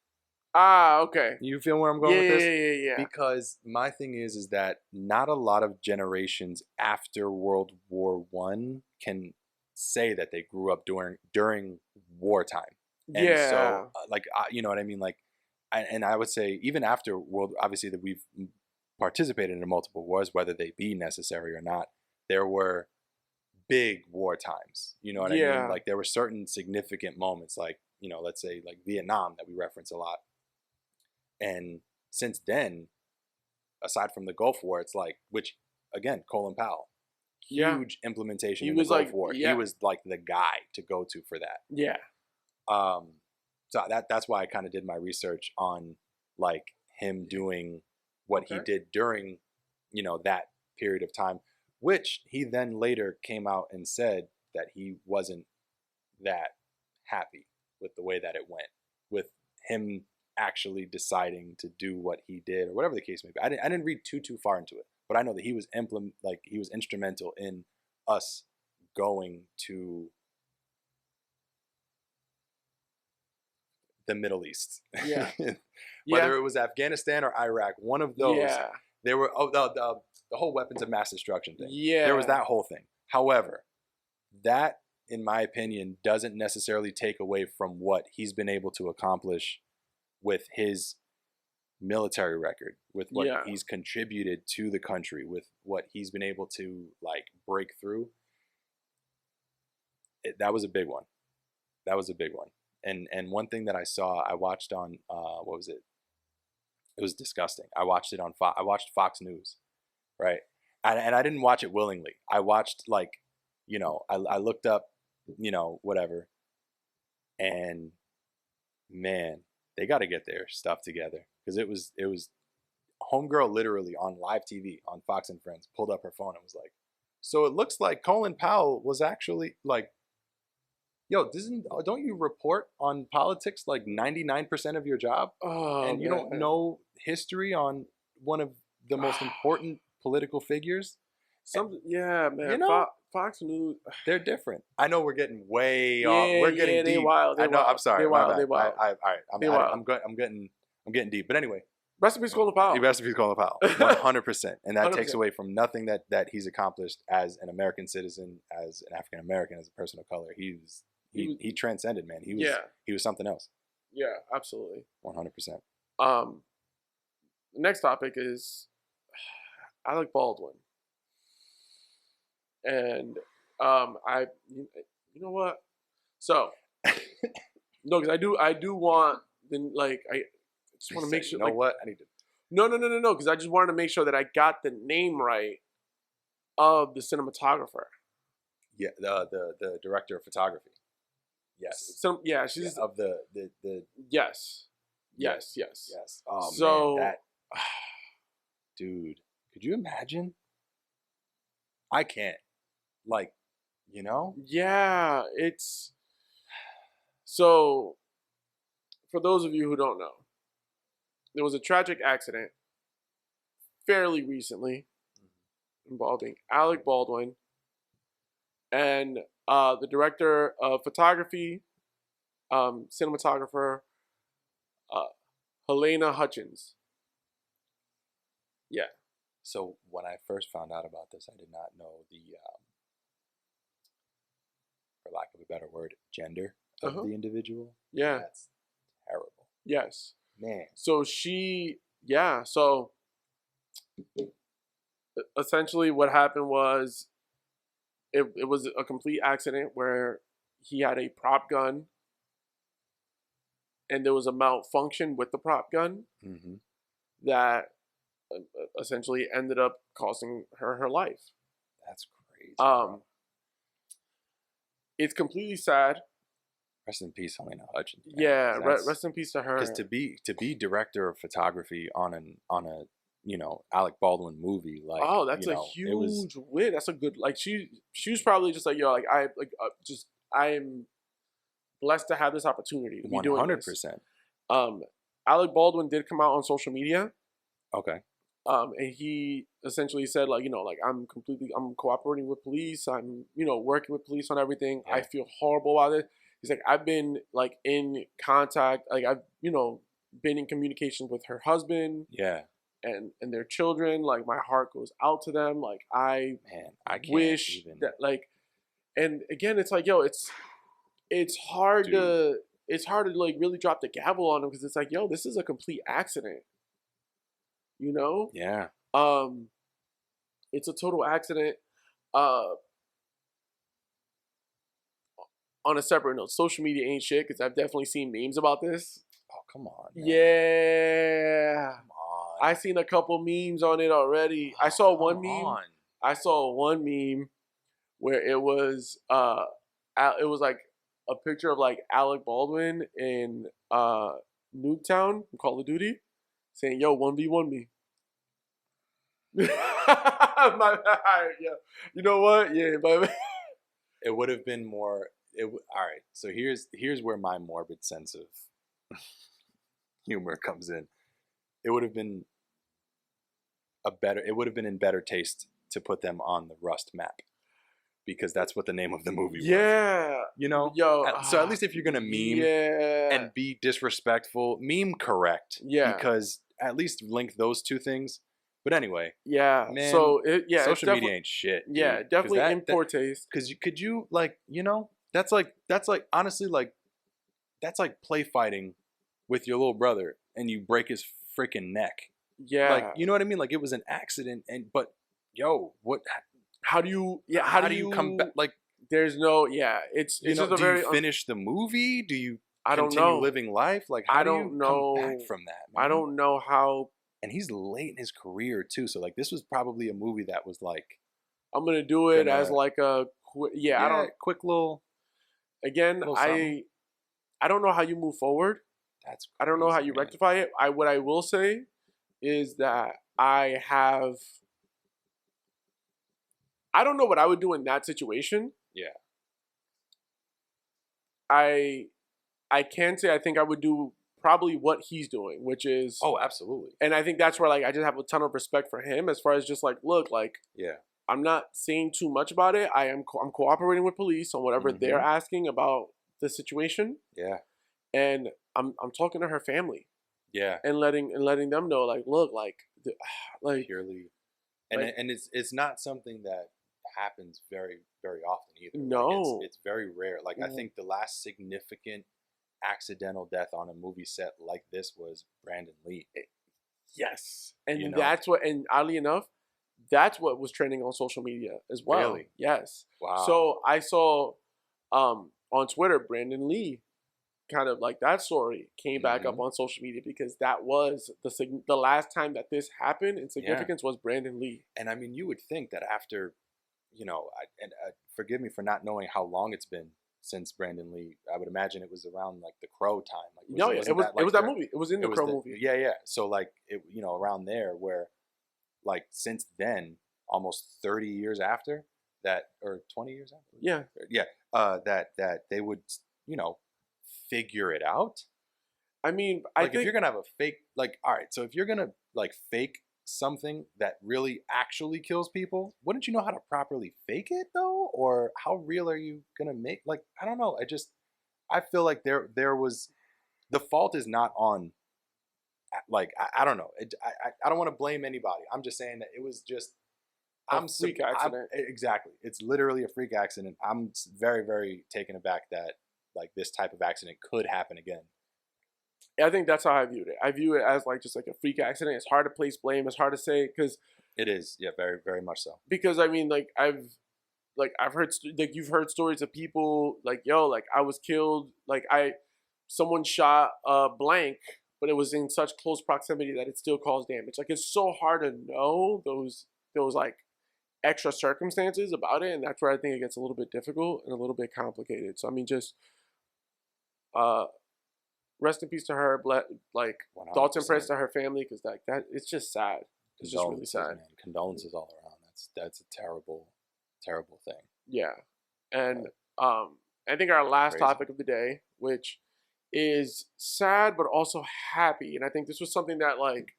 Ah, okay. You feel where I'm going with this? Yeah. Because my thing is that not a lot of generations after World War I can say that they grew up during wartime. And so, like, you know what I mean? Like, and I would say even after obviously that we've participated in multiple wars, whether they be necessary or not, there were big war times. You know what I mean? Like, there were certain significant moments, like, let's say like Vietnam that we reference a lot. And since then, aside from the Gulf War, it's like, which again, Colin Powell, huge implementation in the Gulf War. He was like the guy to go to for that. Yeah. So that's why I kind of did my research on, like, him doing what he did during, that period of time, which he then later came out and said that he wasn't that happy with the way that it went, with him actually deciding to do what he did, or whatever the case may be. I didn't read too far into it, but I know that he was instrumental in us going to the Middle East. Yeah. Whether it was Afghanistan or Iraq, one of those. Yeah. There were the whole weapons of mass destruction thing. Yeah. There was that whole thing. However, that, in my opinion, doesn't necessarily take away from what he's been able to accomplish with his military record, with what he's contributed to the country, with what he's been able to, like, break through. That was a big one. And one thing that I saw, I watched on what was it? It was disgusting. I watched it on I watched Fox News, right? And I didn't watch it willingly. I watched, like, I looked up, whatever. And man, they got to get their stuff together, because it was homegirl literally on live TV on Fox and Friends pulled up her phone and was like, so it looks like Colin Powell was actually like, yo, don't you report on politics like 99% of your job? Oh, and you don't know history on one of the most important political figures? Man. Fox News, they're different. I know we're getting way off. We're getting deep. They wild. I know. I'm sorry. They wild. All right. I'm getting deep. But anyway, rest in peace, Colin Powell. Rest in peace, Colin Powell. 100%. And that 100%. takes away from nothing that he's accomplished as an American citizen, as an African American, as a person of color. He transcended, man. He was something else. Yeah, absolutely. 100%. The next topic is Alec Baldwin. And you know what? So no, because I do want, then, like, I just want to make sure. You know what? I need to. No. Because I just wanted to make sure that I got the name right of the cinematographer. Yeah, the director of photography. Yes. She's of the yes. Oh, so, man, dude, could you imagine? I can't. Like, Yeah, it's so. For those of you who don't know, there was a tragic accident fairly recently involving Alec Baldwin and the director of photography, cinematographer, Helena Hutchins. Yeah. So when I first found out about this, I did not know the, for lack of a better word, gender of the individual. Yeah. That's terrible. Yes. Man. So so essentially what happened was it was a complete accident where he had a prop gun and there was a malfunction with the prop gun that essentially ended up costing her life. That's crazy. It's completely sad. Rest in peace, Helena Hutchins. Man, yeah, rest in peace to her. Because to be director of photography on a Alec Baldwin movie, like, that's a huge win. That's a good, like, she was probably just like, yo, like I'm blessed to have this opportunity to be doing 100%. Alec Baldwin did come out on social media. Okay. And he essentially said, like, like, I'm cooperating with police. I'm, working with police on everything. Yeah. I feel horrible about it. He's like, I've been, like, in contact, like, I've, been in communication with her husband. Yeah. And their children. Like, my heart goes out to them. Like, I can't wish even... that, like, and again, it's like, yo, it's hard to like really drop the gavel on him because it's like, yo, this is a complete accident. Yeah. It's a total accident. On a separate note, social media ain't shit because I've definitely seen memes about this. Oh, come on, man. Yeah. Come on. I seen a couple memes on it already. I saw one meme where it was like a picture of like Alec Baldwin in Nuketown, Call of Duty, saying, "Yo, 1v1 me." Yeah. You know what? Yeah, but it would have been more. All right. So here's where my morbid sense of humor comes in. It would have been in better taste to put them on the Rust map, because that's what the name of the movie was. Yeah. So at least if you're gonna meme and be disrespectful, meme correct. Yeah. Because at least link those two things. But anyway. Yeah. Man, so social media ain't shit. Dude. Yeah, definitely in poor taste. Because could you like, that's like honestly, like, that's like play fighting with your little brother and you break his freaking neck. Yeah. Like, you know what I mean? Like, it was an accident, but yo, what? How do you come back? Like, there's no, it's just a very. Do you finish the movie? Do you continue continue living life? Like, how do you come back from that, man? I don't know how. And he's late in his career too, so like, this was probably a movie that was like, I'm gonna do it as like a I don't quick little. Again, I don't know how you move forward. That's crazy, I don't know how you rectify it. What I will say is that I don't know what I would do in that situation. Yeah. I can say I think I would do probably what he's doing, which is... Oh, absolutely. And I think that's where, like, I just have a ton of respect for him as far as just, like, look, like... Yeah. I'm not saying too much about it. I'm cooperating with police on whatever they're asking about the situation. Yeah. And I'm talking to her family. Yeah. And letting them know, like, look, like purely, and like, and it's not something that happens very, very often either. No. Like, it's very rare. Like, I think the last significant accidental death on a movie set like this was Brandon Lee. Yes. And that's what, and oddly enough, that's what was trending on social media as well. Really? Yes. Wow. So I saw on Twitter, Brandon Lee, kind of like that story came back up on social media because that was the last time that this happened in significance was Brandon Lee. And I mean, you would think that after, forgive me for not knowing how long it's been since Brandon Lee. I would imagine it was around like the Crow time. Like, it was that movie. It was in the Crow movie. Yeah. So like, around there where, like, since then, almost 30 years after that, or 20 years after. Yeah. Yeah. That they would, figure it out. I mean, Like, if you're gonna have a fake, like, all right, so if you're gonna like fake something that really actually kills people, wouldn't you know how to properly fake it though? Or how real are you gonna make? Like, I don't know. I feel like there was, the fault is not on. Like, I don't know. I don't want to blame anybody. I'm just saying that it was just. freak accident. Exactly. It's literally a freak accident. I'm very, very taken aback that like this type of accident could happen again. I think that's how I viewed it. I view it as like just like a freak accident. It's hard to place blame. It's hard to say because It is, yeah, very, very much so. because I mean like I've heard like you've heard stories of people like yo like I was killed like someone shot a blank but it was in such close proximity that it still caused damage. Like it's so hard to know those like extra circumstances about it, and that's where I think it gets a little bit difficult and a little bit complicated. So I mean just rest in peace to her. Like 100%. thoughts and prayers to her family because like that it's just sad. It's just really sad. Man. Condolences all around. That's a terrible, terrible thing. Yeah, and I think our last Crazy. topic of the day, which is sad but also happy, and I think this was something that like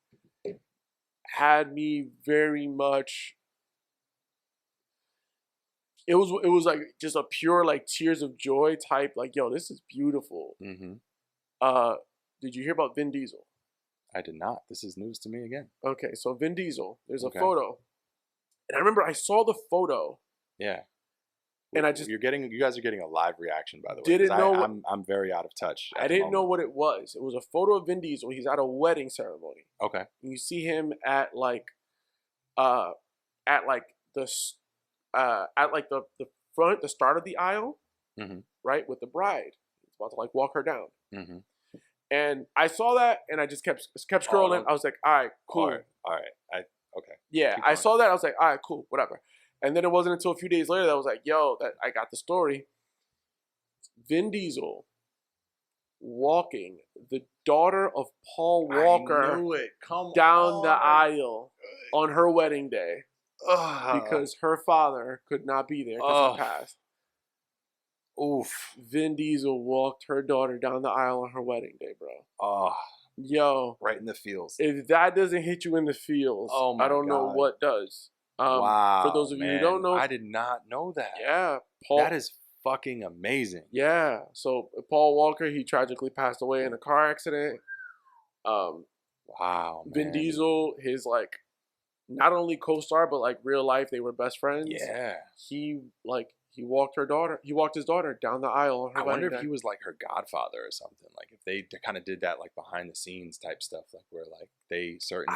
had me very much. It was like just a pure like tears of joy type like yo this is beautiful. Mm-hmm. Did you hear about Vin Diesel? I did not. This is news to me again. Okay, so Vin Diesel, there's Okay. a photo, and I remember I saw the photo, Yeah. and I just you guys are getting a live reaction, by the way. Didn't 'cause know I'm very out of touch. I didn't know what it was. It was a photo of Vin Diesel. He's at a wedding ceremony. Okay. And you see him at like the front, the start of the aisle, Mhm. right, with the bride. He's about to like walk her down. Mm-hmm. And I saw that, and I just kept scrolling. I was like, all right, cool. All right. Okay. Yeah, Keep I going. saw that. I was like, all right, cool, whatever. And then it wasn't until a few days later that I was like, yo, that I got the story. Vin Diesel walking the daughter of Paul Walker I knew it. Come down the on. aisle on her wedding day Ugh. because her father could not be there because he passed. Oof. Vin Diesel walked her daughter down the aisle on her wedding day, bro. Oh, Yo, right in the feels. if that doesn't hit you in the feels, Oh my I don't know God. what does. Wow. For those of you who man. don't know, I did not know that. yeah, Paul. That is fucking amazing. Yeah. So Paul Walker, he tragically passed away in a car accident. Wow. Vin man. Diesel, his like not only co-star but like real life, they were best friends. Yeah. He walked his daughter down the aisle on her I wonder wedding if day. he was like her godfather or something. Like if they kind of did that like behind the scenes type stuff, like where like they certain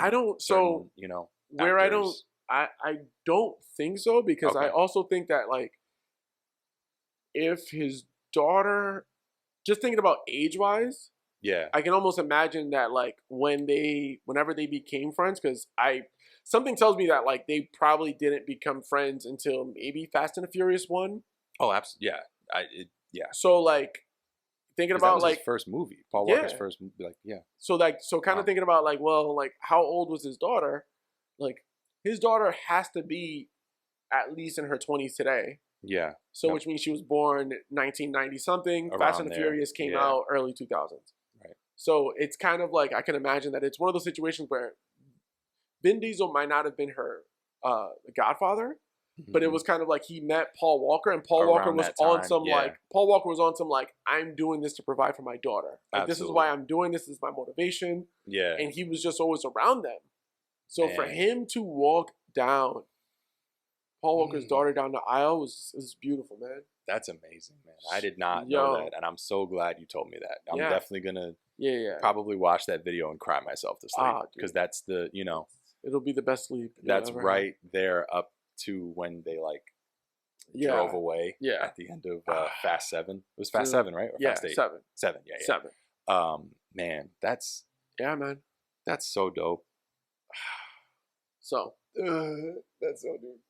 you know where actors- I don't think so because I Okay. also think that like if his daughter, just thinking about age wise, Yeah. I can almost imagine that like whenever they became friends, because something tells me that like they probably didn't become friends until maybe Fast and the Furious 1. Oh, absolutely. Yeah. So like thinking 'Cause that about was like his first movie, Paul Yeah. Walker's first movie. Like, yeah. so kind of Wow. thinking about like, well, like how old was his daughter? Like his daughter has to be at least in her 20s today. Yeah. So Yep. which means she was born 1990 something. Fast Around and the there, Furious came yeah. out early 2000s. Right. So it's kind of like I can imagine that it's one of those situations where Vin Diesel might not have been her godfather, but it Mhm. was kind of like he met Paul Walker, and Paul Around Walker was that on time, some yeah. like Paul Walker was on some like I'm doing this to provide for my daughter. Like this is why I'm doing this. This is my motivation. Yeah. And he was just always around them. So for Man. him to walk down Paul Walker's Mm. daughter down the aisle was beautiful, man. That's amazing, man. I did not Yo. know that, and I'm so glad you told me that. I'm Yeah. definitely gonna Yeah. probably watch that video and cry myself to sleep Ah, dude. because that's the It'll be the best sleep. you'll that's ever have. right there up to when they like Yeah. drove away. Yeah. At the end of Fast 7. It was Fast Dude. 7, right? Or Yeah, Fast 8? 7. 7. Yeah. 7. Man, that's Yeah, man. so dope. So That's so dope.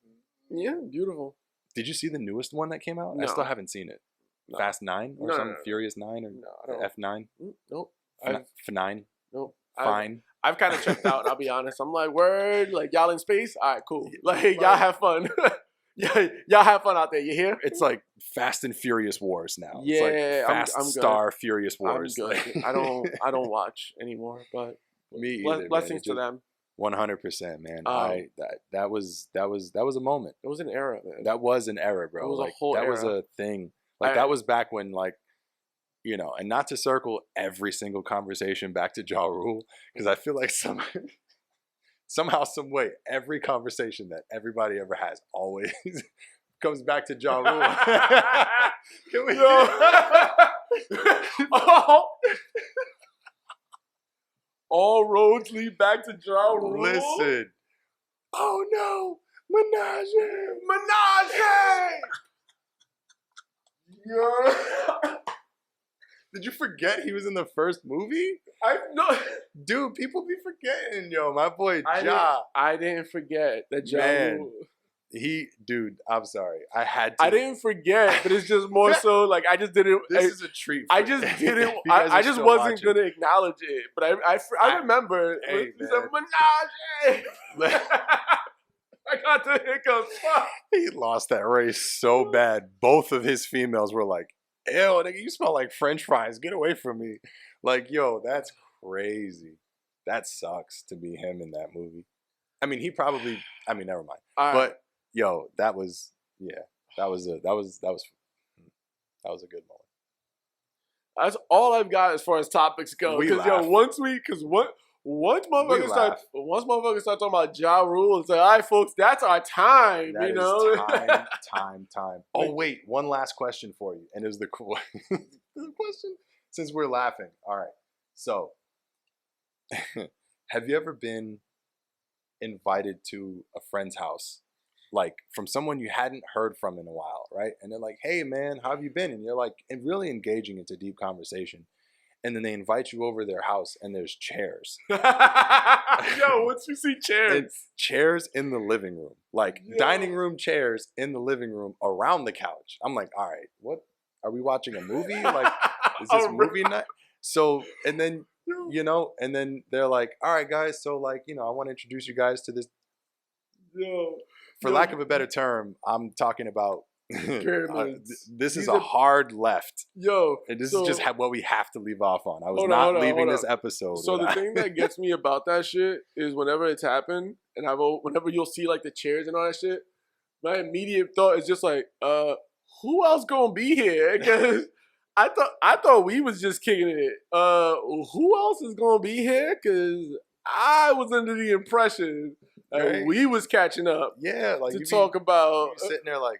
yeah, beautiful. Did you see the newest one that came out? I No. still haven't seen it. No. Fast 9 or No, something? no. Furious 9 or No, I don't. F9? Nope. F9? Nope. Fine. I've kind of checked out. I'll be honest. I'm like, word, like y'all in space. All right, cool. Like Like- y'all have fun. Yeah, y'all have fun out there. You hear? It's like Fast and Furious Wars now. Yeah, it's like Fast I'm good. Star Furious I'm Wars. good. I don't watch anymore, but Me either. blessings to them. 100%, man. That was a moment. It was an era, man. That was an era, bro. It was like a whole that era. was a thing. Like that was back when, like, you know, and not to circle every single conversation back to Ja Rule, because I feel like somehow, some way, every conversation that everybody ever has always comes back to Ja Rule. Can we? All roads lead back to Ja Rule. Listen. Oh no, Menage. Yeah. Did you forget he was in the first movie? I know. Dude, people be forgetting, yo. My boy I didn't forget that Ja Rule. Dude, I'm sorry. I had to. I didn't forget, but it's just more so like I just didn't. This is a treat. I just didn't. I just wasn't gonna acknowledge it, but I remember. Hey, he said Menage. I got the hiccups. He lost that race so bad. Both of his females were like, "Ew, nigga, you smell like French fries. Get away from me!" Like, yo, that's crazy. That sucks to be him in that movie. I mean, never mind. But yo, that was a good moment. That's all I've got as far as topics go. Because once motherfuckers start talking about Ja Rule, it's like, all right, folks, that's our time. That you know, time. Oh wait, one last question for you, and it was the question. Since we're laughing, all right. So, have you ever been invited to a friend's house, like from someone you hadn't heard from in a while, right? And they're like, "Hey, man, how have you been?" And you're like, and really engaging into deep conversation. And then they invite you over their house, and there's chairs. Yo, once you see chairs, it's chairs in the living room, like dining room chairs in the living room around the couch. I'm like, all right, what are we watching a movie? Like, is this movie night? So, and then you know, and then they're like, all right, guys, so like, you know, I want to introduce you guys to this. For lack of a better term, I'm talking about. This is a hard left. Yo, and this is just what we have to leave off on. I was not leaving this episode. So the thing that gets me about that shit is whenever it's happened, and whenever you'll see like the chairs and all that shit, my immediate thought is just like, who else gonna be here? Because I thought we was just kicking it. Who else is gonna be here? Because I was under the impression that we was catching up. Yeah, like to talk about sitting there like.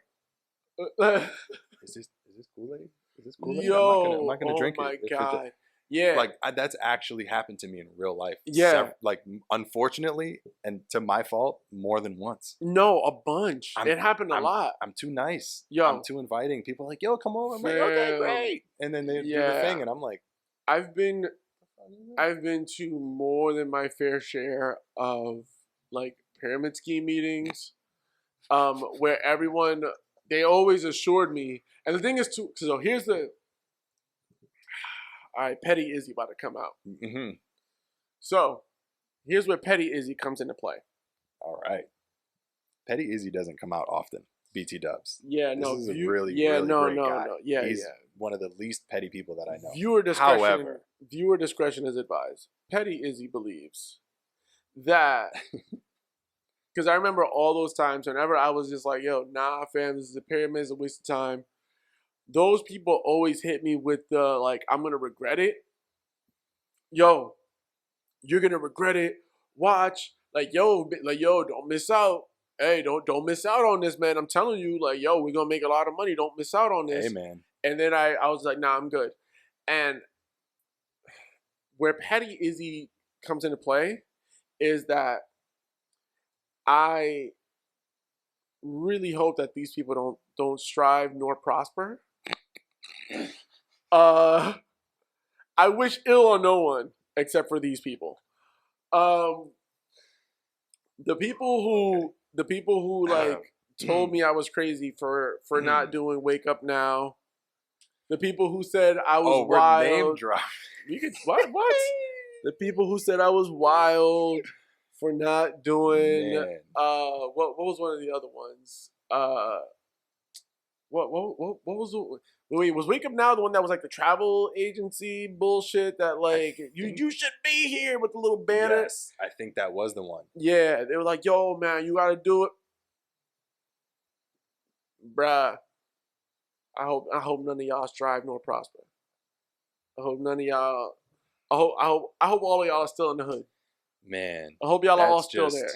Is this Kool-Aid? Is this Kool-Aid? Yo, I'm not gonna drink it. Oh my god! Yeah, like that's actually happened to me in real life. Yeah, like unfortunately, and to my fault, more than once. No, a bunch. It happened a lot. I'm too nice. Yo, I'm too inviting. People are like, yo, come over. I'm like, okay, great. And then they do the thing, and I'm like, I've been to more than my fair share of like pyramid scheme meetings, where everyone. They always assured me, and the thing is too. So here's the. All right, Petty Izzy about to come out. Mm-hmm. So here's where Petty Izzy comes into play. All right, Petty Izzy doesn't come out often. BT Dubs. Yeah, this is a really great guy. Yeah, he's one of the least petty people that I know. Viewer discretion is advised. Petty Izzy believes that. Because I remember all those times whenever I was just like, yo, nah, fam, this is a pyramid, it's a waste of time. Those people always hit me with the, like, I'm going to regret it. Yo, you're going to regret it. Watch. Like, yo, don't miss out. Hey, don't miss out on this, man. I'm telling you, like, yo, we're going to make a lot of money. Don't miss out on this. Hey, man. And then I was like, nah, I'm good. And where Petty Izzy comes into play is that I really hope that these people don't strive nor prosper. I wish ill on no one except for these people. The people who like told me I was crazy for not doing Wake Up Now. The people who said I was wild. Name drop. You could what? The people who said I was wild. For not doing what was one of the other ones? what was the wait, was Wake Up Now the one that was like the travel agency bullshit that like you should be here with the little banner? Yes, I think that was the one. Yeah, they were like, yo, man, you gotta do it. Bruh. I hope none of y'all strive nor prosper. I hope none of y'all I hope all of y'all are still in the hood. Man. I hope y'all are all that's still just- there.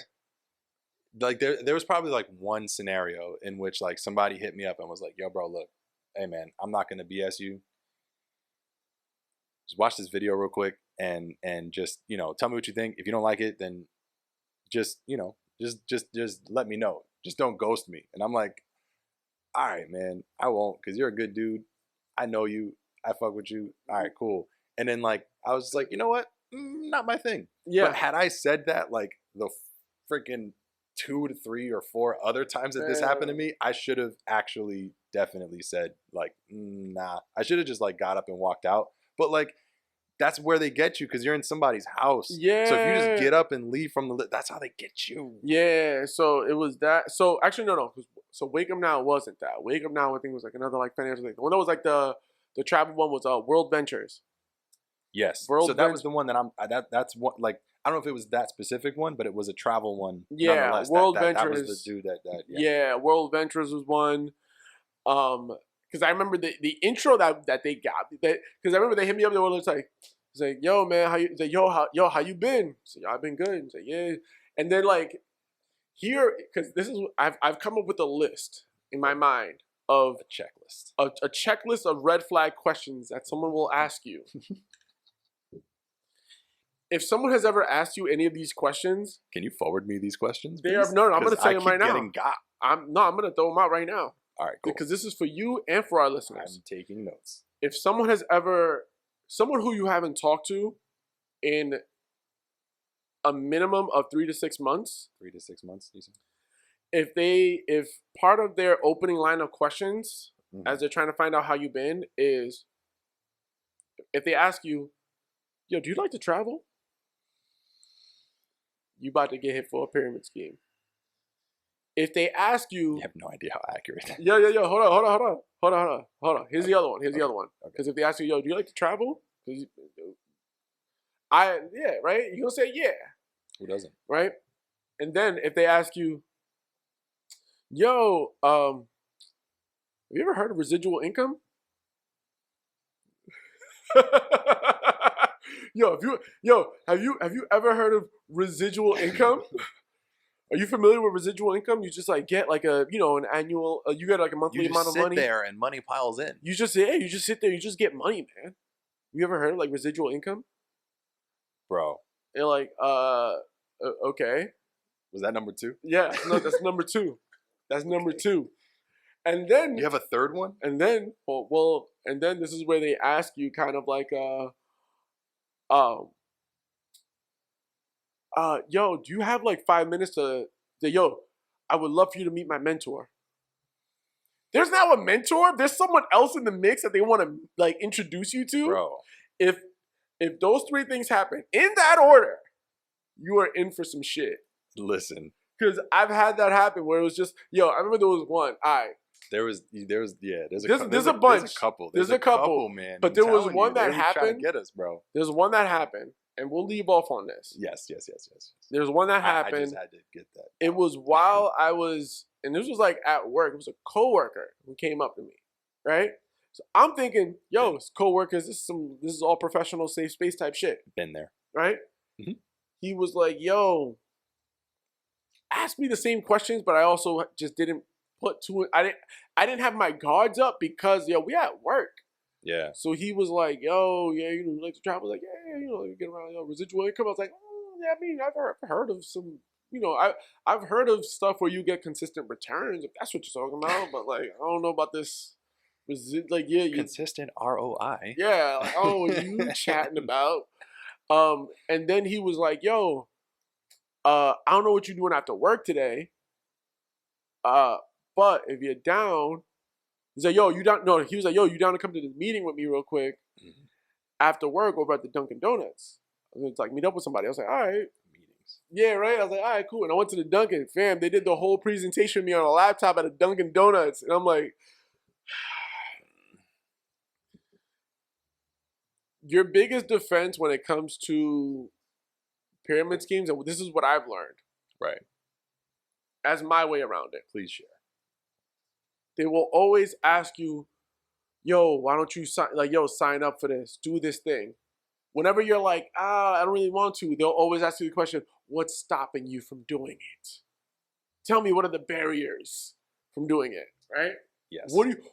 Like there was probably like one scenario in which like somebody hit me up and was like, yo, bro, look, hey man, I'm not gonna BS you. Just watch this video real quick and just, you know, tell me what you think. If you don't like it, then just, you know, just let me know. Just don't ghost me. And I'm like, all right, man, I won't, because you're a good dude. I know you. I fuck with you. All right, cool. And then like I was like, you know what? Not my thing. Yeah. But had I said that like the freaking 2 to 3 or 4 other times that this happened to me, I should have actually definitely said like, nah. I should have just like got up and walked out. But like, that's where they get you because you're in somebody's house. Yeah. So if you just get up and leave from that's how they get you. Yeah. So it was that. So actually, no. So Wake Up Now wasn't that. Wake Up Now, I think, was like another like financial thing. The one that was like the travel one was World Ventures. Yes. World so that was the one that that's what like I don't know if it was that specific one, but it was a travel one. Yeah, World That Ventures. was the dude that yeah, World Ventures was one. Because I remember the intro that they got. Because I remember they hit me up. They were like, yo man, how you? He's like, how you been? So I've been good. He's like, yeah. And then like here, because this is I've come up with a list in my mind of a checklist. A checklist of red flag questions that someone will ask you. If someone has ever asked you any of these questions, can you forward me these questions? They are no. I'm going to say them right now. I'm going to throw them out right now. All right, cool. Because this is for you and for our listeners. I'm taking notes. If someone who you haven't talked to in a minimum of 3 to 6 months, 3 to 6 months, you said? If part of their opening line of questions as they're trying to find out how you've been is, if they ask you, yo, do you like to travel? You about to get hit for a pyramid scheme. If they ask you, you have no idea how accurate. Yo, hold on. Here's the other one. Because if they ask you, yo, do you like to travel? Yeah, right? You're gonna say yeah. Who doesn't? Right? And then if they ask you, yo, have you ever heard of residual income? Have you ever heard of residual income? Are you familiar with residual income? You just like get like an annual, you get like a monthly amount of money. You sit there and money piles in. You just sit there, you just get money, man. You ever heard of like residual income? Bro. They're like, okay. Was that number 2? Yeah, no, that's number 2. That's number 2. And then you have a third one? And then, and then this is where they ask you kind of like, yo, do you have like 5 minutes to say, yo, I would love for you to meet my mentor. There's now a mentor. There's someone else in the mix that they want to like introduce you to. Bro. If those 3 things happen in that order, you are in for some shit. Listen. Because I've had that happen where it was just, yo, I remember there was one. There's a bunch. There's a couple, man. But there was one that happened. Trying to get us, bro. There's one that happened, and we'll leave off on this. Yes. There's one that happened. I just had to get that. It was while I was, and this was like at work. It was a coworker who came up to me, right? So I'm thinking, yo, it's coworkers. This is all professional, safe space type shit. Been there, right? Mm-hmm. He was like, yo, ask me the same questions, but I also just didn't put to it. I didn't have my guards up because we at work. Yeah. So he was like, yo, yeah, you like to travel? I was like, yeah, you get around residual income. I was like, yeah, I mean, I've heard of some, I've heard of stuff where you get consistent returns, if that's what you're talking about. But like, I don't know about this. Consistent ROI. Yeah. Like, oh, what you chatting about? And then he was like, yo, I don't know what you're doing after work today. But if you're down, he's like, yo, you down? No, he was like, yo, you down to come to this meeting with me real quick after work over at the Dunkin' Donuts? It's like, meet up with somebody. I was like, all right. things. Yeah, right. I was like, all right, cool. And I went to the Dunkin'. Fam, they did the whole presentation with me on a laptop at a Dunkin' Donuts. And I'm like, your biggest defense when it comes to pyramid schemes, and this is what I've learned. Right. As my way around it. Please share. They will always ask you, yo, why don't you sign up for this, do this thing. Whenever you're like, I don't really want to, they'll always ask you the question, what's stopping you from doing it? Tell me, what are the barriers from doing it, right? Yes.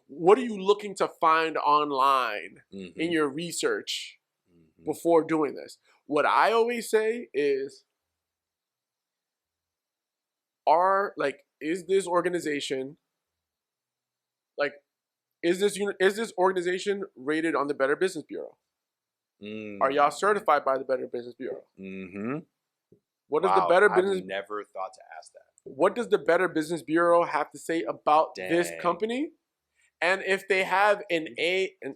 What are you looking to find online in your research before doing this? What I always say is, is this organization is this organization rated on the Better Business Bureau? Are y'all certified by the Better Business Bureau? What does the Better Business? I've never thought to ask that. What does the Better Business Bureau have to say about this company? And if they have an A, and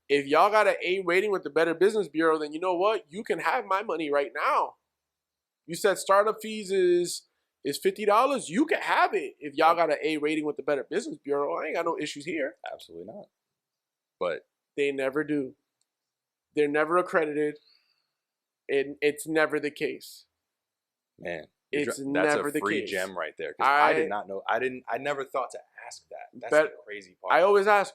if y'all got an A rating with the Better Business Bureau, then you know what? You can have my money right now. You said startup fees is $50. You can have it if y'all got an A rating with the Better Business Bureau. I ain't got no issues here. Absolutely not. But they never do. They're never accredited. And it's never the case. Man, it's that's never a the free case. gem right there. I did not know. I never thought to ask that. That's the crazy part. I always ask,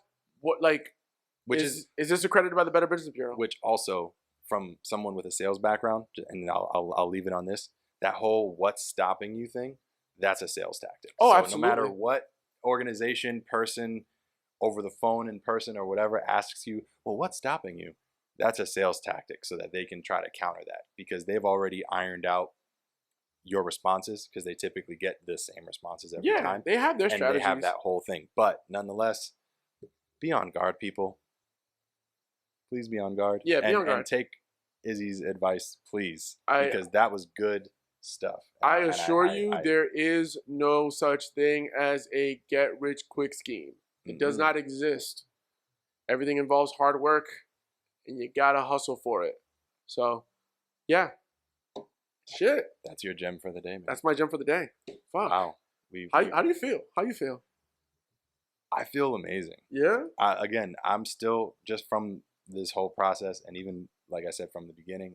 is this accredited by the Better Business Bureau? Which also, from someone with a sales background, and I'll leave it on this. That whole "what's stopping you" thing, that's a sales tactic. Oh, so absolutely. No matter what organization, person, over the phone, in person, or whatever asks you, well, what's stopping you? That's a sales tactic so that they can try to counter that because they've already ironed out your responses because they typically get the same responses every time. They have their strategies. And they have that whole thing. But nonetheless, be on guard, people. Please be on guard. Yeah, be on guard. And take Izzy's advice, please, because that was good stuff. I assure you, there is no such thing as a get-rich-quick scheme. It does not exist. Everything involves hard work, and you gotta hustle for it. So, yeah. Shit. That's your gem for the day, man. That's my gem for the day. Fuck. Wow. How do you feel? How you feel? I feel amazing. Yeah? Again, I'm still, just from this whole process, and even, like I said, from the beginning,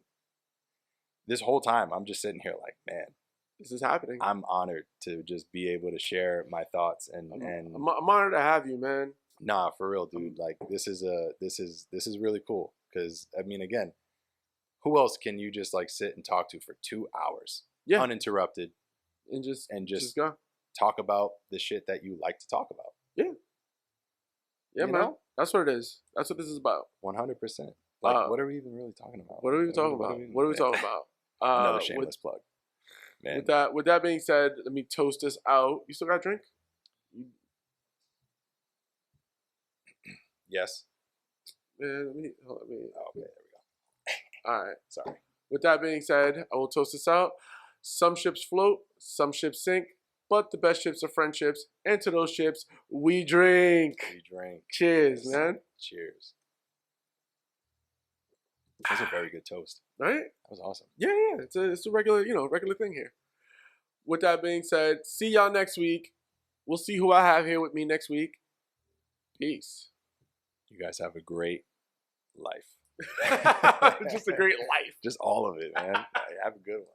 this whole time, I'm just sitting here like, man, this is happening. I'm honored to just be able to share my thoughts and I'm honored to have you, man. Nah, for real, dude. Like this is really cool because I mean, again, who else can you just like sit and talk to for 2 hours, uninterrupted, and just go talk about the shit that you like to talk about? Yeah, man. Know? That's what it is. That's what this is about. 100%. Like, what are we even really talking about? What are we talking about? What are we talking about? Another shameless plug. Man. With that being said, let me toast this out. You still got a drink? Yes. Man, okay, there we go. All right. Sorry. With that being said, I will toast this out. Some ships float, some ships sink, but the best ships are friendships. And to those ships, we drink. We drink. Cheers, man. Cheers. That's a very good toast. Right? That was awesome. Yeah. It's a regular thing here. With that being said, see y'all next week. We'll see who I have here with me next week. Peace. You guys have a great life. Just a great life. Just all of it, man. Have a good one.